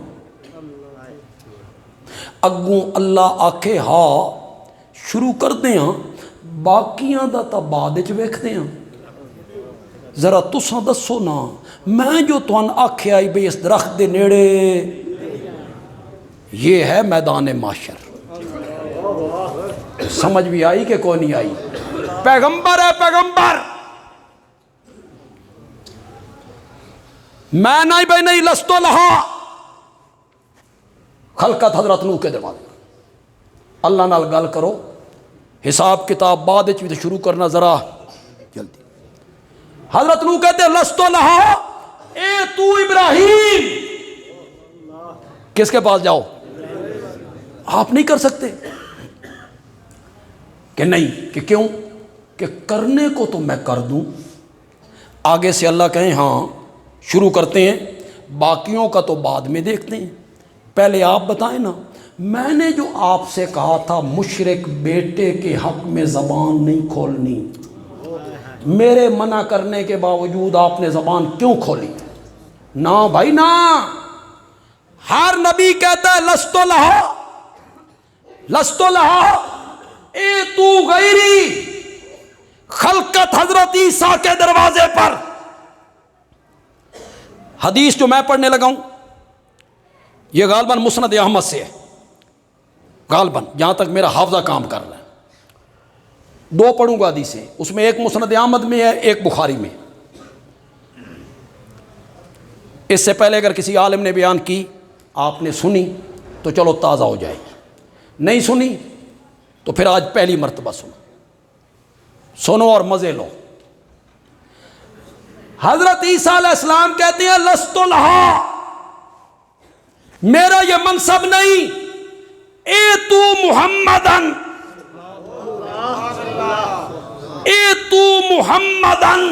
اگوں اللہ آکھے ہاں شروع کر دے ہاں، باقیاں دا تا بعد وچ ویکھدے ہاں۔ ذرا تساں دسو نا، میں جو تہن آکھیا آئی بھئی اس درخت دے نیڑے، یہ ہے میدان معاشر۔ سمجھ بھی آئی کہ کوئی نہیں آئی؟ پیغمبر ہے پیغمبر، میں نہیں بھائی نہیں، لستو لہا، خلقت حضرت نوح کے دروازے، اللہ نال گل کرو، حساب کتاب بعد وچ بھی شروع کرنا ذرا جلدی۔ حضرت نوح کہتے ہیں لستو لہا، اے تو ابراہیم، کس کے پاس جاؤ؟ آپ نہیں کر سکتے کہ نہیں، کہ کیوں؟ کہ کرنے کو تو میں کر دوں، آگے سے اللہ کہیں ہاں شروع کرتے ہیں، باقیوں کا تو بعد میں دیکھتے ہیں، پہلے آپ بتائیں نا۔ میں نے جو آپ سے کہا تھا مشرک بیٹے کے حق میں زبان نہیں کھولنی، میرے منع کرنے کے باوجود آپ نے زبان کیوں کھولی؟ نہ بھائی نہ، ہر نبی کہتا ہے لستو لہا لستو لہا اے تو غیری، خلقت حضرت عیسیٰ کے دروازے پر۔ حدیث جو میں پڑھنے لگا ہوں یہ غالباً مسند احمد سے ہے، غالباً جہاں تک میرا حافظہ کام کر رہا ہے۔ دو پڑھوں گا حدیثیں، اس میں ایک مسند احمد میں ہے، ایک بخاری میں۔ اس سے پہلے اگر کسی عالم نے بیان کی، آپ نے سنی تو چلو تازہ ہو جائے گی، نہیں سنی تو پھر آج پہلی مرتبہ سنو اور مزے لو۔ حضرت عیسیٰ علیہ السلام کہتے ہیں لست لہا، میرا یہ منصب نہیں، اے تو محمدن، اے تو محمدن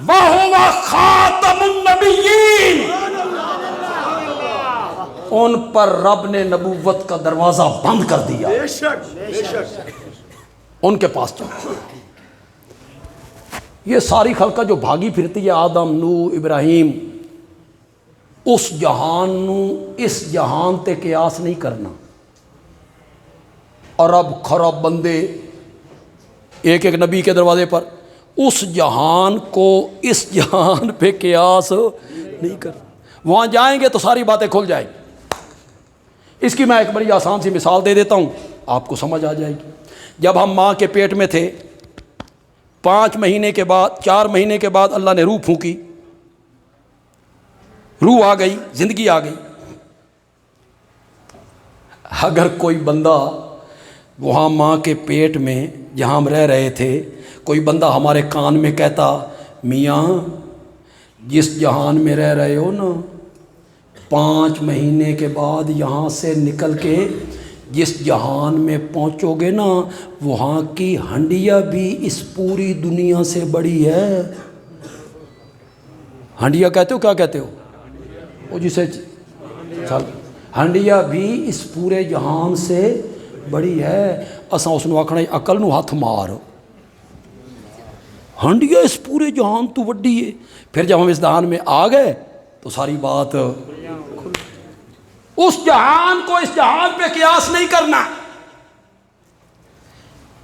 وہو خاتم النبیین۔ ان پر رب نے نبوت کا دروازہ بند کر دیا، ان کے پاس جاؤ۔ یہ ساری خلقہ جو بھاگی پھرتی ہے، آدم، نوح، ابراہیم، اس جہان نو اس جہان تے قیاس نہیں کرنا۔ ارب خرب بندے ایک ایک نبی کے دروازے پر، اس جہان کو اس جہان پہ قیاس نہیں کرنا۔ وہاں جائیں گے تو ساری باتیں کھل جائیں گی۔ اس کی میں ایک بڑی آسان سی مثال دے دیتا ہوں، آپ کو سمجھ آ جائے گی۔ جب ہم ماں کے پیٹ میں تھے، 5 مہینے کے بعد 4 مہینے کے بعد اللہ نے روح پھونکی، روح آ گئی، زندگی آ گئی۔ اگر کوئی بندہ وہاں ماں کے پیٹ میں جہاں ہم رہ رہے تھے، کوئی بندہ ہمارے کان میں کہتا میاں جس جہان میں رہ رہے ہو نا، 5 مہینے کے بعد یہاں سے نکل کے جس جہان میں پہنچو گے نا، وہاں کی ہنڈیا بھی اس پوری دنیا سے بڑی ہے۔ ہنڈیا کہتے ہو؟ کیا کہتے ہو وہ جسے ہنڈیا بھی اس پورے جہان سے بڑی ہے۔ اساں اس نو آکھنا عقل نو ہاتھ مار، ہنڈیا اس پورے جہان تو وڈی ہے۔ پھر جب ہم اس جہان میں آ گئے تو ساری بات، اس جہان کو اس جہان پہ قیاس نہیں کرنا۔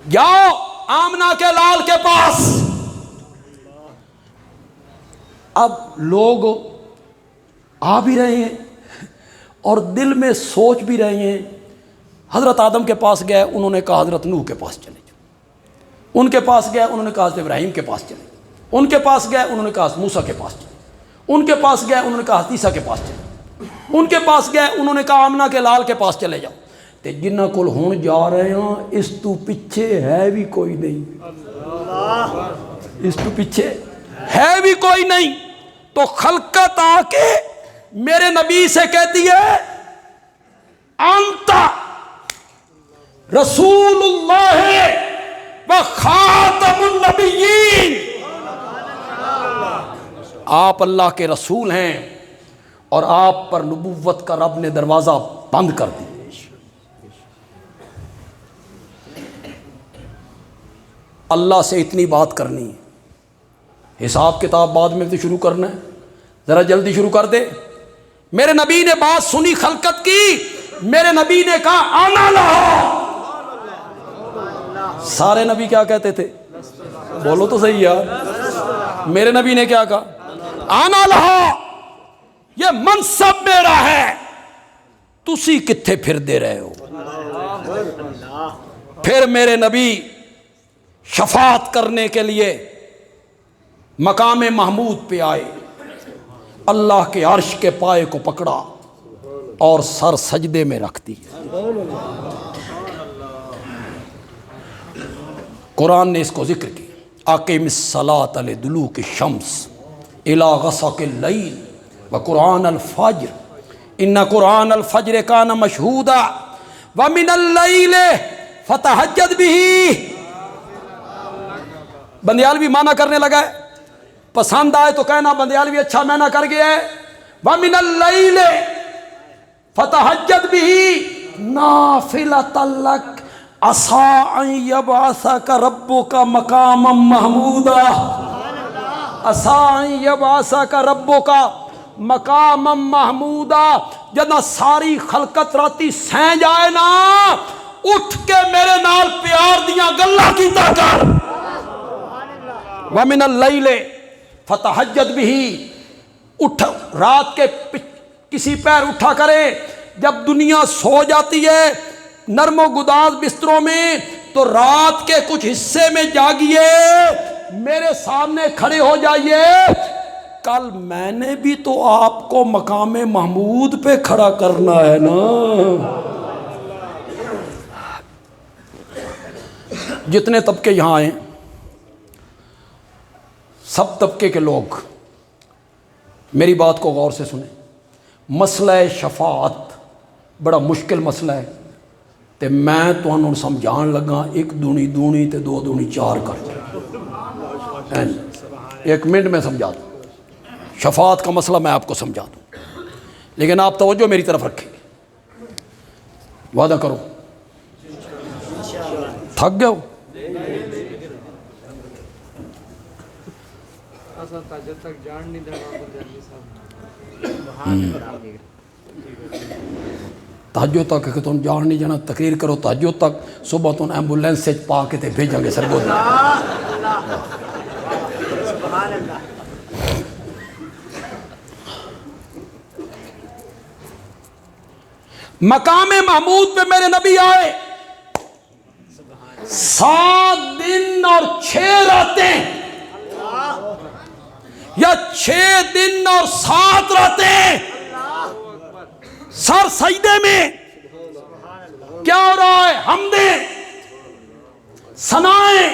جاؤ آمنہ کے لال کے پاس۔ اب لوگ آ بھی رہے ہیں اور دل میں سوچ بھی رہے ہیں۔ حضرت آدم کے پاس گئے، انہوں نے کہا حضرت نوح کے پاس چلے جاؤ۔ ان کے پاس گئے، انہوں نے کہا حضرت ابراہیم کے پاس چلے جاؤ۔ ان کے پاس گئے، انہوں نے کہا موسیٰ کے پاس چلے۔ ان کے پاس گئے، انہوں نے کہا عیسیٰ کے پاس چلے۔ ان کے پاس گئے، انہوں نے کہا آمنہ کے لال کے پاس چلے جاؤ۔ تے جنہ کول ہون جا رہے ہیں اس تو پیچھے ہے بھی کوئی نہیں، اس تو پیچھے ہے بھی کوئی نہیں۔ تو خلقت آ کے میرے نبی سے کہتی ہے انتا رسول اللہ و خاتم النبیین، آپ اللہ کے رسول ہیں اور آپ پر نبوت کا رب نے دروازہ بند کر دیا۔ اللہ سے اتنی بات کرنی ہے، حساب کتاب بعد میں تو شروع کرنا ہے، ذرا جلدی شروع کر دے۔ میرے نبی نے بات سنی خلقت کی، میرے نبی نے کہا آنا لہا۔ سارے نبی کیا کہتے تھے؟ بولو تو صحیح یار، میرے نبی نے کیا کہا؟ آنا لہا، یہ منصب میرا ہے، تسی کتھے پھر دے رہے ہو۔ پھر میرے نبی شفاعت کرنے کے لیے مقام محمود پہ آئے، اللہ کے عرش کے پائے کو پکڑا اور سر سجدے میں رکھ دیا۔ قرآن نے اس کو ذکر کیا، اقیم الصلاۃ لدلوک الشمس الی غسق اللیل وقرآن الفجر ان قرآن الفجر کان مشہودا ومن اللیل فتہجد بہ۔ بندیالوی معنی کرنے لگا ہے، پسند آئے تو کہنا بندیالوی اچھا معنی کر گیا ہے۔ وَمِنَ اللَّيْلِ فَتَحَجَّدْ بِهِ نَافِلَةً لَكَ عَسَىٰ أَن يَبْعَثَكَ رَبُّكَ مَقَامًا مَحْمُودًا، عَسَىٰ أَن يَبْعَثَكَ رَبُّكَ مقام محمودا، جدہ ساری خلقت راتی سین جائے نا، اٹھ کے میرے نال پیار دیاں گلہ کیتا کر۔ وَمِنَ اللَّيْلِ فَتَحَجَّدْ بِهِ، اٹھ رات کے کسی پیر اٹھا کرے، جب دنیا سو جاتی ہے نرم و گداز بستروں میں، تو رات کے کچھ حصے میں جاگیے، میرے سامنے کھڑے ہو جائیے، کل میں نے بھی تو آپ کو مقام محمود پہ کھڑا کرنا ہے نا۔ جتنے طبقے یہاں آئے سب طبقے کے لوگ میری بات کو غور سے سنیں۔ مسئلہ شفاعت بڑا مشکل مسئلہ ہے، تے میں تو انہوں سمجھان لگا، ایک دونی دونی تے دو دونی چار کر، ایک منٹ میں سمجھا دوں شفاعت کا مسئلہ، میں آپ کو سمجھا دوں، لیکن آپ توجہ میری طرف رکھیں گے، وعدہ کرو، تھک گئے ہو؟ تہجد تک کہ تم جان نہیں جانا، تقریر کرو تہجد تک، صبح تم ایمبولینس سے پا کے تے بھیجاں گے سرگود میں۔ مقام محمود پہ میرے نبی آئے، 7 دن اور 6 راتیں، یا 6 دن اور 7 راتیں سر سجدے میں، کیا ہو رہا ہے؟ حمدیں، ثنائیں،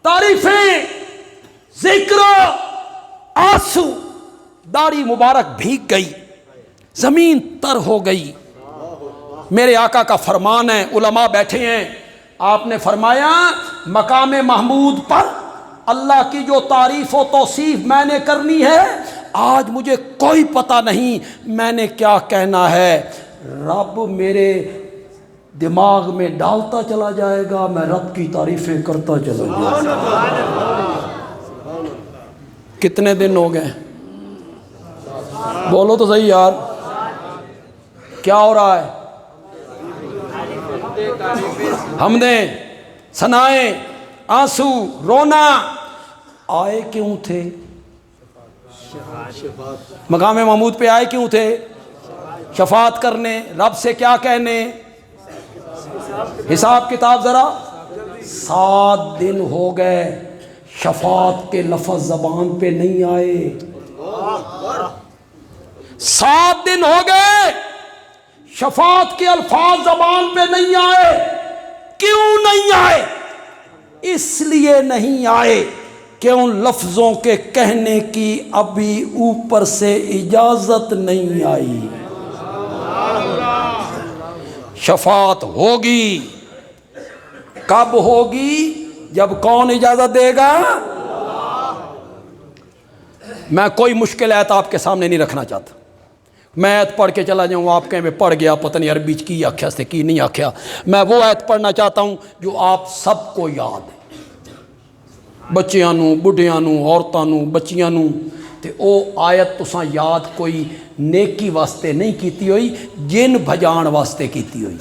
تعریفیں، ذکر، آنسو، داڑھی مبارک بھیگ گئی، زمین تر ہو گئی۔ میرے آقا کا فرمان ہے، علماء بیٹھے ہیں، آپ نے فرمایا مقام محمود پر اللہ کی جو تعریف و توصیف میں نے کرنی ہے، آج مجھے کوئی پتہ نہیں میں نے کیا کہنا ہے، رب میرے دماغ میں ڈالتا چلا جائے گا، میں رب کی تعریفیں کرتا چلا جائے گا۔ کتنے دن ہو گئے؟ بولو تو صحیح یار، کیا ہو رہا ہے؟ حمدیں، ثنائیں، آنسو، رونا، آئے کیوں تھے؟ مقام محمود پہ آئے کیوں تھے؟ شفاعت کرنے، رب سے کیا کہنے؟ حساب کتاب ذرا۔ 7 دن ہو گئے، شفاعت کے لفظ زبان پہ نہیں آئے۔ 7 دن ہو گئے، شفاعت کے الفاظ زبان پہ نہیں آئے۔ کیوں نہیں آئے؟ اس لیے نہیں آئے کہ ان لفظوں کے کہنے کی ابھی اوپر سے اجازت نہیں آئی۔ شفاعت ہوگی، کب ہوگی؟ جب کون اجازت دے گا؟ میں کوئی مشکل آیت آپ کے سامنے نہیں رکھنا چاہتا، میں آیت پڑھ کے چلا جاؤں، آپ کہیں میں پڑھ گیا پتہ نہیں عربی کی آکھیا سے کی نہیں آکھیا، میں وہ آیت پڑھنا چاہتا ہوں جو آپ سب کو یاد ہے، بچیاں نو، بڑھیاں نو، عورتاں نو، بچیاں نو، تے او آیت تساں یاد کوئی نیکی واسطے نہیں کیتی ہوئی، جن بھجان واسطے کیتی ہوئی۔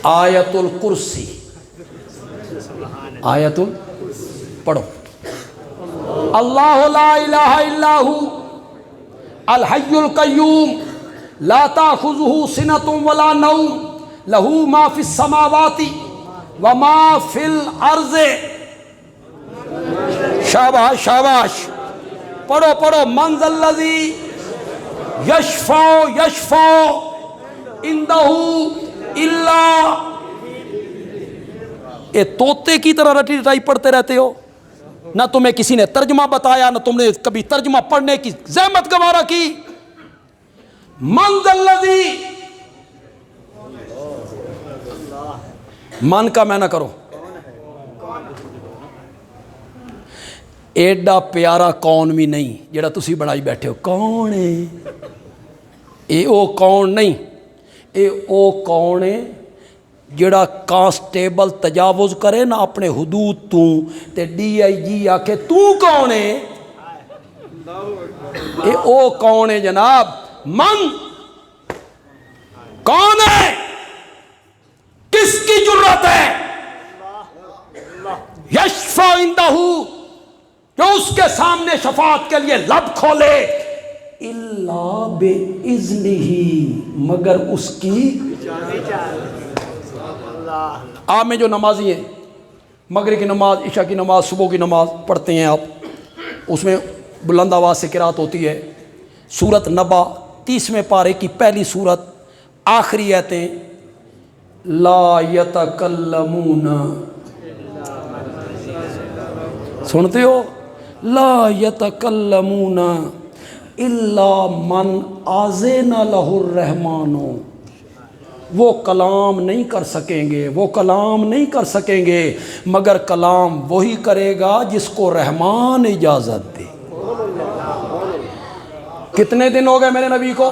آیت الکرسی، آیت پڑھو، اللہ لا الہ الا ہو الحی القیوم لا تاخذہ سنۃ ولا نوم لہ ما فی السماوات وما فی الارض۔ شاباش شاباش، پڑھو پڑھو، من ذا الذی یشفع عندہ الا، یہ طوطے کی طرح رٹی رٹائی پڑھتے رہتے ہو، نہ تمہیں کسی نے ترجمہ بتایا، نہ تم نے کبھی ترجمہ پڑھنے کی زحمت گوارا کی۔ من ذا الذی، من کا میں نہ کرو، ایڈا پیارا کون بھی نہیں جڑا تسی بنائی بیٹھے ہو۔ کون ہے اے؟ او کون نہیں، اے او کون ہے جڑا کانسٹیبل تجاوز کرے نا اپنے حدود تو تے ڈی آئی جی آکھے تو کون ہے؟ او کون ہے جناب؟ من کون ہے؟ کس کی جرت ہے؟ یشفع عندہ، جو اس کے سامنے شفاعت کے لیے لب کھولے، الا باذنہ، مگر اس کی۔ آپ میں جو نمازی ہیں، مغرب کی نماز، عشاء کی نماز، صبح کی نماز پڑھتے ہیں آپ، اس میں بلند آواز سے قرات ہوتی ہے۔ سورت نبا 30ویں پارے کی پہلی سورت، آخری آیتیں، لا یتکلمون، سنتے ہو؟ لا یتکلمون الا من اذن لہ الرحمن، وہ کلام نہیں کر سکیں گے، وہ کلام نہیں کر سکیں گے مگر کلام وہی کرے گا جس کو رحمان اجازت دے۔ کتنے دن ہو گئے میرے نبی کو؟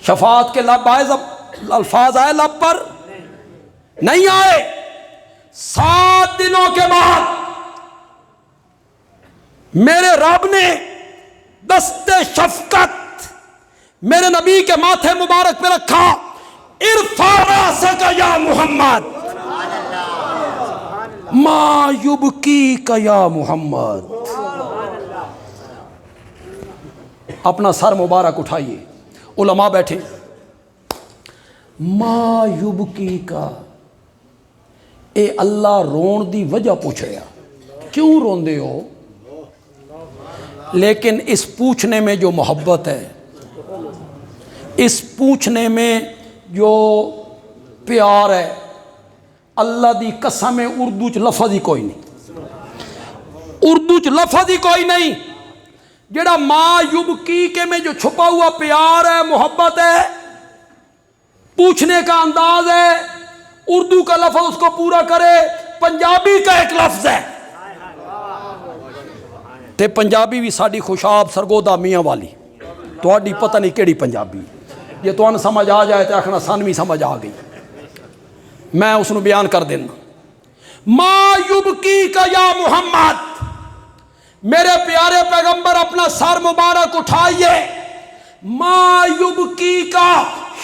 شفاعت کے لب آئے، الفاظ آئے لب پر؟ نہیں آئے۔ 7 دنوں کے بعد میرے رب نے دست شفقت میرے نبی کے ماتھے مبارک پہ رکھا، ارفع راسک یا محمد، ما یبکیک یا محمد، اپنا سر مبارک اٹھائیے۔ علماء بیٹھے، ما یبکیک، اے اللہ رون دی وجہ پوچھ رہا، کیوں روندے ہو؟ لیکن اس پوچھنے میں جو محبت ہے، اس پوچھنے میں جو پیار ہے، اللہ دی قسم اردو چ لفظ ہی کوئی نہیں، اردو چ لفظ ہی کوئی نہیں جڑا ما یبکی کے میں جو چھپا ہوا پیار ہے، محبت ہے، پوچھنے کا انداز ہے، اردو کا لفظ اس کو پورا کرے۔ پنجابی کا ایک لفظ ہے، تے پنجابی بھی ساڑی خوشاب سرگودا میاں والی، تواڈی پتہ نہیں کیڑی پنجابی، یہ تو ان سمجھ آ جائے تو آخنا سانوی سمجھ آ گئی، میں اس نے بیان کر دینا۔ ما یبکی کا یا محمد، میرے پیارے پیغمبر اپنا سر مبارک اٹھائیے، ما یبکی کا،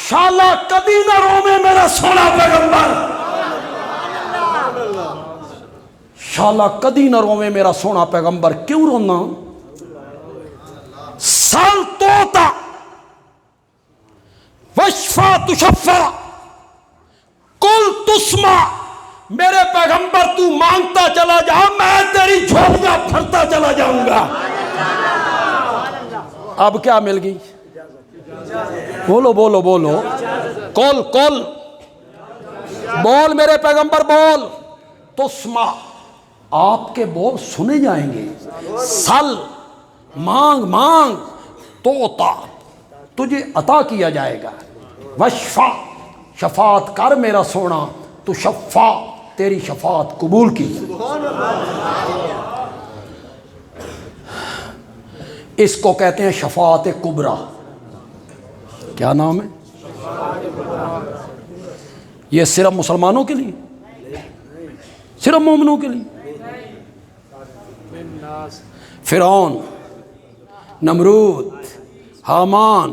شالا کبھی نہ روے میرا سونا پیغمبر، شالا کدی نہ روے میرا سونا پیغمبر، کیوں رونا؟ سل توتا وشفا تشفا کل تسمع، میرے پیغمبر تو مانگتا چلا جا، میں تیری جھولیاں بھرتا چلا جاؤں گا۔ اب کیا مل گئی؟ بولو بولو بولو، کل کل بول میرے پیغمبر بول، تسمع، آپ کے بول سنے جائیں گے، سل مانگ مانگ، توتا تجھے عطا کیا جائے گا، وشفا شفاعت کر میرا سونا، تو شفا تیری شفاعت قبول کی۔ اس کو کہتے ہیں شفاعت کبریٰ۔ کیا نام ہے؟ یہ صرف مسلمانوں کے لیے، صرف مومنوں کے لیے؟ فرعون، نمرود، حامان،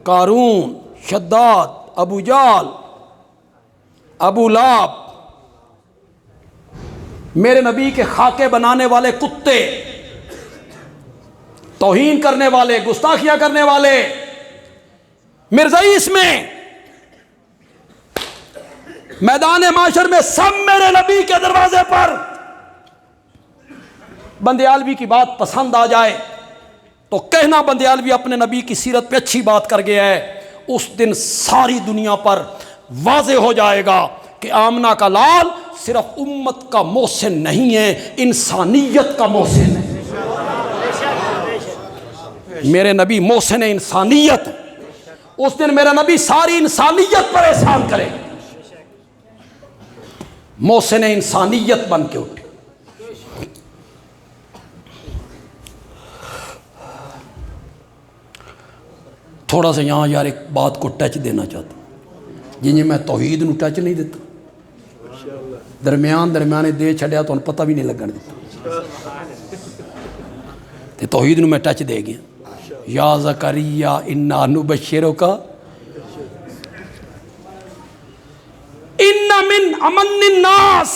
قارون، شداد، ابو جال، ابو لہب، میرے نبی کے خاکے بنانے والے کتے، توہین کرنے والے، گستاخیاں کرنے والے، مرزائیس میں، میدان معاشر میں، سب میرے نبی کے دروازے پر۔ بندیالوی کی بات پسند آ جائے تو کہنا بندیالوی اپنے نبی کی سیرت پہ اچھی بات کر گیا ہے، اس دن ساری دنیا پر واضح ہو جائے گا کہ آمنہ کا لال صرف امت کا محسن نہیں ہے، انسانیت کا محسن ہے۔ میرے نبی محسن انسانیت، اس دن میرا نبی ساری انسانیت پر احسان کرے، محسن انسانیت بن کے اٹھے۔ تھوڑا سا یہاں یار ایک بات کو ٹچ دینا چاہتا ہوں، جی میں توحید نو ٹچ نہیں دیتا، درمیانے دے چھڑیا تو پتہ بھی نہیں لگن دیتا۔ تے توحید نو میں ٹچ دے گیا. یا زکریا انا نبشرک ان من امن الناس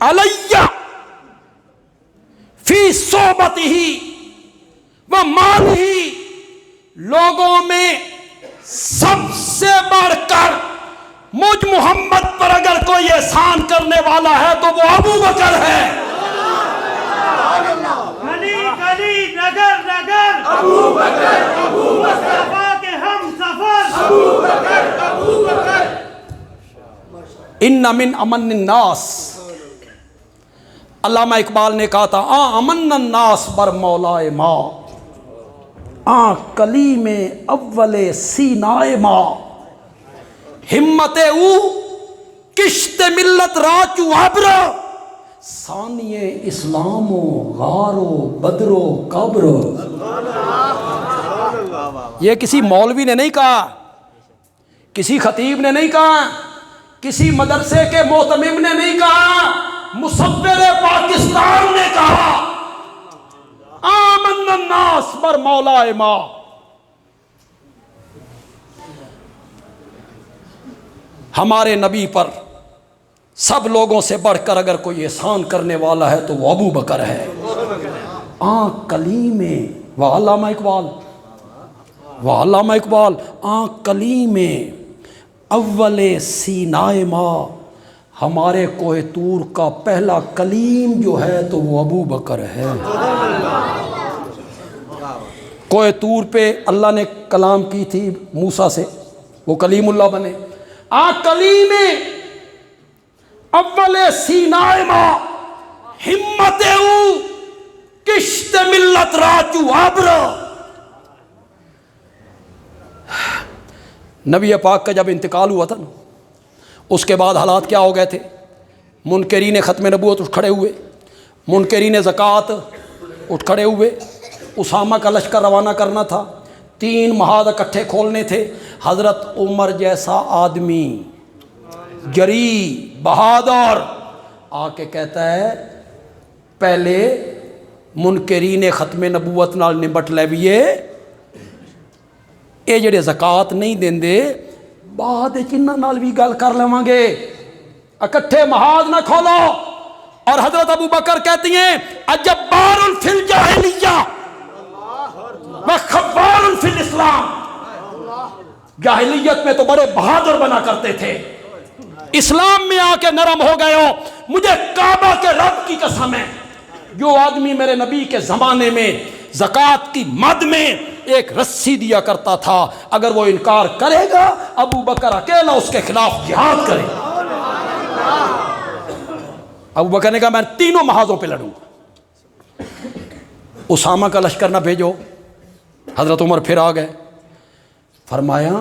علی فی صحبتہ و مالہ، لوگوں میں سب سے بڑھ کر مجھ محمد پر اگر کوئی احسان کرنے والا ہے تو وہ ابو بکر ہے. گلی گلی نگر نگر ابو بکر صفا کے ہم سفر ابو بکر. ان من امن الناس، علامہ اقبال نے کہا تھا امن الناس بر مولائے ما، کلیم اول سینائے ما، ہمت او کشت ملت راچو ابر، ثانی اسلام و غار و بدر و قبر. یہ کسی مولوی نے نہیں کہا، کسی خطیب نے نہیں کہا، کسی مدرسے کے محتمم نے نہیں کہا، مصور پاکستان نے کہا آمن الناس بر مولا ما. ہمارے نبی پر سب لوگوں سے بڑھ کر اگر کوئی احسان کرنے والا ہے تو وہ ابو بکر ہے. کلیم وعلامہ اقبال کلیم اول سینائے ما، ہمارے کوہ طور کا پہلا کلیم جو ہے تو وہ ابو بکر ہے. کوہ طور پہ اللہ نے کلام کی تھی موسیٰ سے، وہ کلیم اللہ بنے. کلیم اول سینائے ما، ہمت او کشت ملت راچو ابر. نبی پاک کا جب انتقال ہوا تھا نا، اس کے بعد حالات کیا ہو گئے تھے؟ منکرین ختم نبوت اٹھ کھڑے ہوئے، منکرین زکوٰۃ اٹھ کھڑے ہوئے. اسامہ کا لشکر روانہ کرنا تھا، 3 محاذ اکٹھے کھولنے تھے. حضرت عمر جیسا آدمی جری بہادر آ کے کہتا ہے پہلے منکرین ختم نبوت نال نمٹ لیویے، اے جڑے زکوٰۃ نہیں دیندے بعد انہاں نال بھی گل کر لواں گے، اکٹھے محاذ نہ کھولو. اور حضرت ابو بکر کہتی ہیں اجبار فی الجاہلیہ و خبار فی الاسلام، جاہلیت میں تو بڑے بہادر بنا کرتے تھے، اسلام میں آ کے نرم ہو گئے ہو. مجھے کعبہ کے رب کی قسم ہے، جو آدمی میرے نبی کے زمانے میں زکوٰۃ کی مد میں ایک رسی دیا کرتا تھا، اگر وہ انکار کرے گا ابو بکر اکیلا اس کے خلاف جہاد کرے. ابو بکر نے کہا میں 3 محاذوں پہ لڑوں گا. اسامہ کا لشکر نہ بھیجو. حضرت عمر پھر آ گئے، فرمایا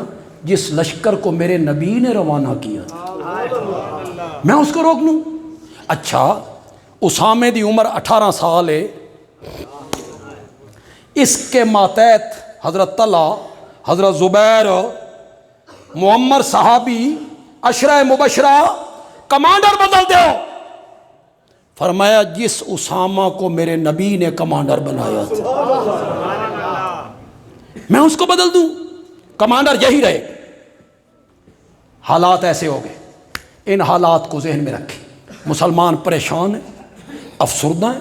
جس لشکر کو میرے نبی نے روانہ کیا میں اس کو روک لوں؟ اچھا اسامے دی عمر 18 سال ہے، اس کے ماتحت حضرت طلحہ، حضرت زبیر، معمر صحابی، عشرہ مبشرہ، کمانڈر بدل دو. فرمایا جس اسامہ کو میرے نبی نے کمانڈر بنایا تھا میں اس کو بدل دوں؟ کمانڈر یہی رہے. حالات ایسے ہو گئے. ان حالات کو ذہن میں رکھیں. مسلمان پریشان ہیں، افسردہ ہیں،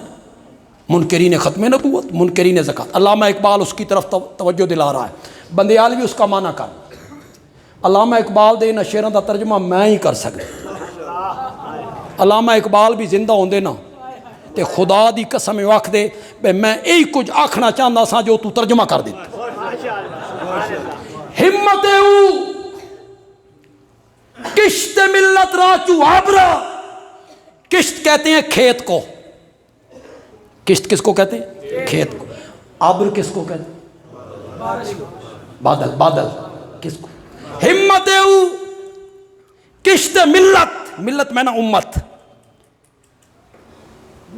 منکرین ختم نبوت، منکرین زکوٰۃ. علامہ اقبال اس کی طرف توجہ دلا رہا ہے. بندیال بھی اس کا معنی کر. علامہ اقبال دے انہاں شعراں دا ترجمہ میں ہی کر سکتا. علامہ اقبال بھی زندہ ہوندے نا تے خدا دی قسم آکھ دے بے میں یہی کچھ آکھنا چاہتا سا جو تو ترجمہ کر دیتا. ہمت او کشت ملت راچو ابر. کشت کہتے ہیں کھیت کو. کشت کس کو کہتے ہیں؟ کھیت کو. ابر کس کو کہتے ہیں؟ بادل. بادل کس کو؟ ہمت او کشت ملت. ملت میں نا امت.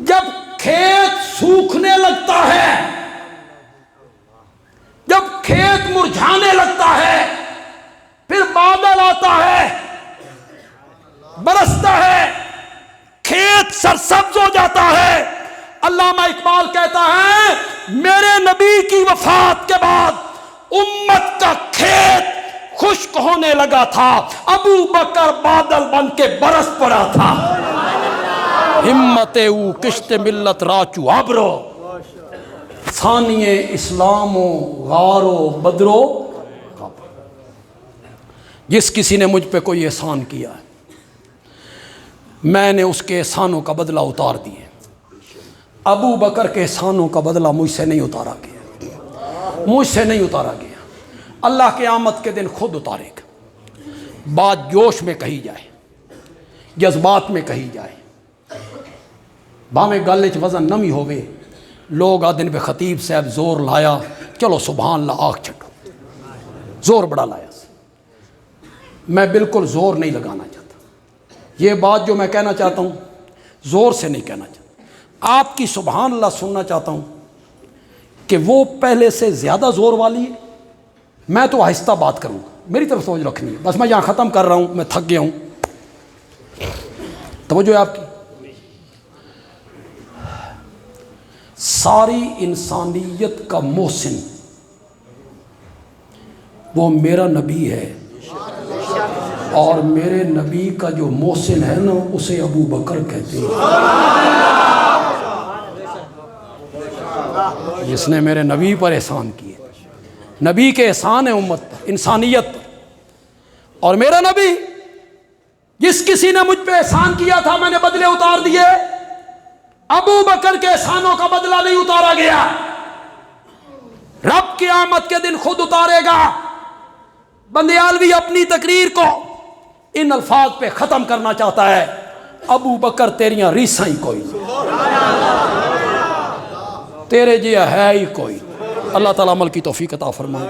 جب کھیت سوکھنے لگتا ہے، جب کھیت مرجھانے لگتا ہے، پھر بادل آتا ہے، برستا ہے، کھیت سرسبز ہو جاتا ہے، علامہ اقبال کہتا ہے میرے نبی کی وفات کے بعد امت کا کھیت خشک ہونے لگا تھا، ابو بکر بادل بن کے برس پڑا تھا۔ ہمت او کشت ملت راچو ابرو، ثانی اسلام و غارو بدرو۔ جس کسی نے مجھ پہ کوئی احسان کیا ہے میں نے اس کے احسانوں کا بدلہ اتار دیے۔ ابو بکر کے احسانوں کا بدلہ مجھ سے نہیں اتارا گیا، مجھ سے نہیں اتارا گیا، اللہ قیامت کے دن خود اتارے گا۔ بات جوش میں کہی جائے، جذبات میں کہی جائے، بھاویں گل وچ وزن نمی ہوئے، لوگ آدھن پہ خطیب صاحب زور لایا، چلو سبحان اللہ آنکھ چھٹو، زور بڑا لایا۔ میں بالکل زور نہیں لگانا چاہتا، یہ بات جو میں کہنا چاہتا ہوں زور سے نہیں کہنا چاہتا، آپ کی سبحان اللہ سننا چاہتا ہوں کہ وہ پہلے سے زیادہ زور والی ہے۔ میں تو آہستہ بات کروں گا، میری طرف توجہ رکھنی ہے، بس میں یہاں ختم کر رہا ہوں، میں تھک گیا ہوں، توجہ ہے آپ کی۔ ساری انسانیت کا محسن وہ میرا نبی ہے، اور میرے نبی کا جو محسن ہے نا اسے ابو بکر کہتے ہیں، جس نے میرے نبی پر احسان کیے۔ نبی کے احسان ہے امت پر، انسانیت پر، اور میرا نبی جس کسی نے مجھ پہ احسان کیا تھا میں نے بدلے اتار دیے۔ ابو بکر کے احسانوں کا بدلہ نہیں اتارا گیا، رب قیامت کے دن خود اتارے گا۔ بندیالوی اپنی تقریر کو ان الفاظ پہ ختم کرنا چاہتا ہے، ابو بکر تیریاں ریساں ہی کوئی نہیں، تیرے جیا ہے ہی کوئی۔ اللہ تعالیٰ عمل کی توفیق عطا فرمائے۔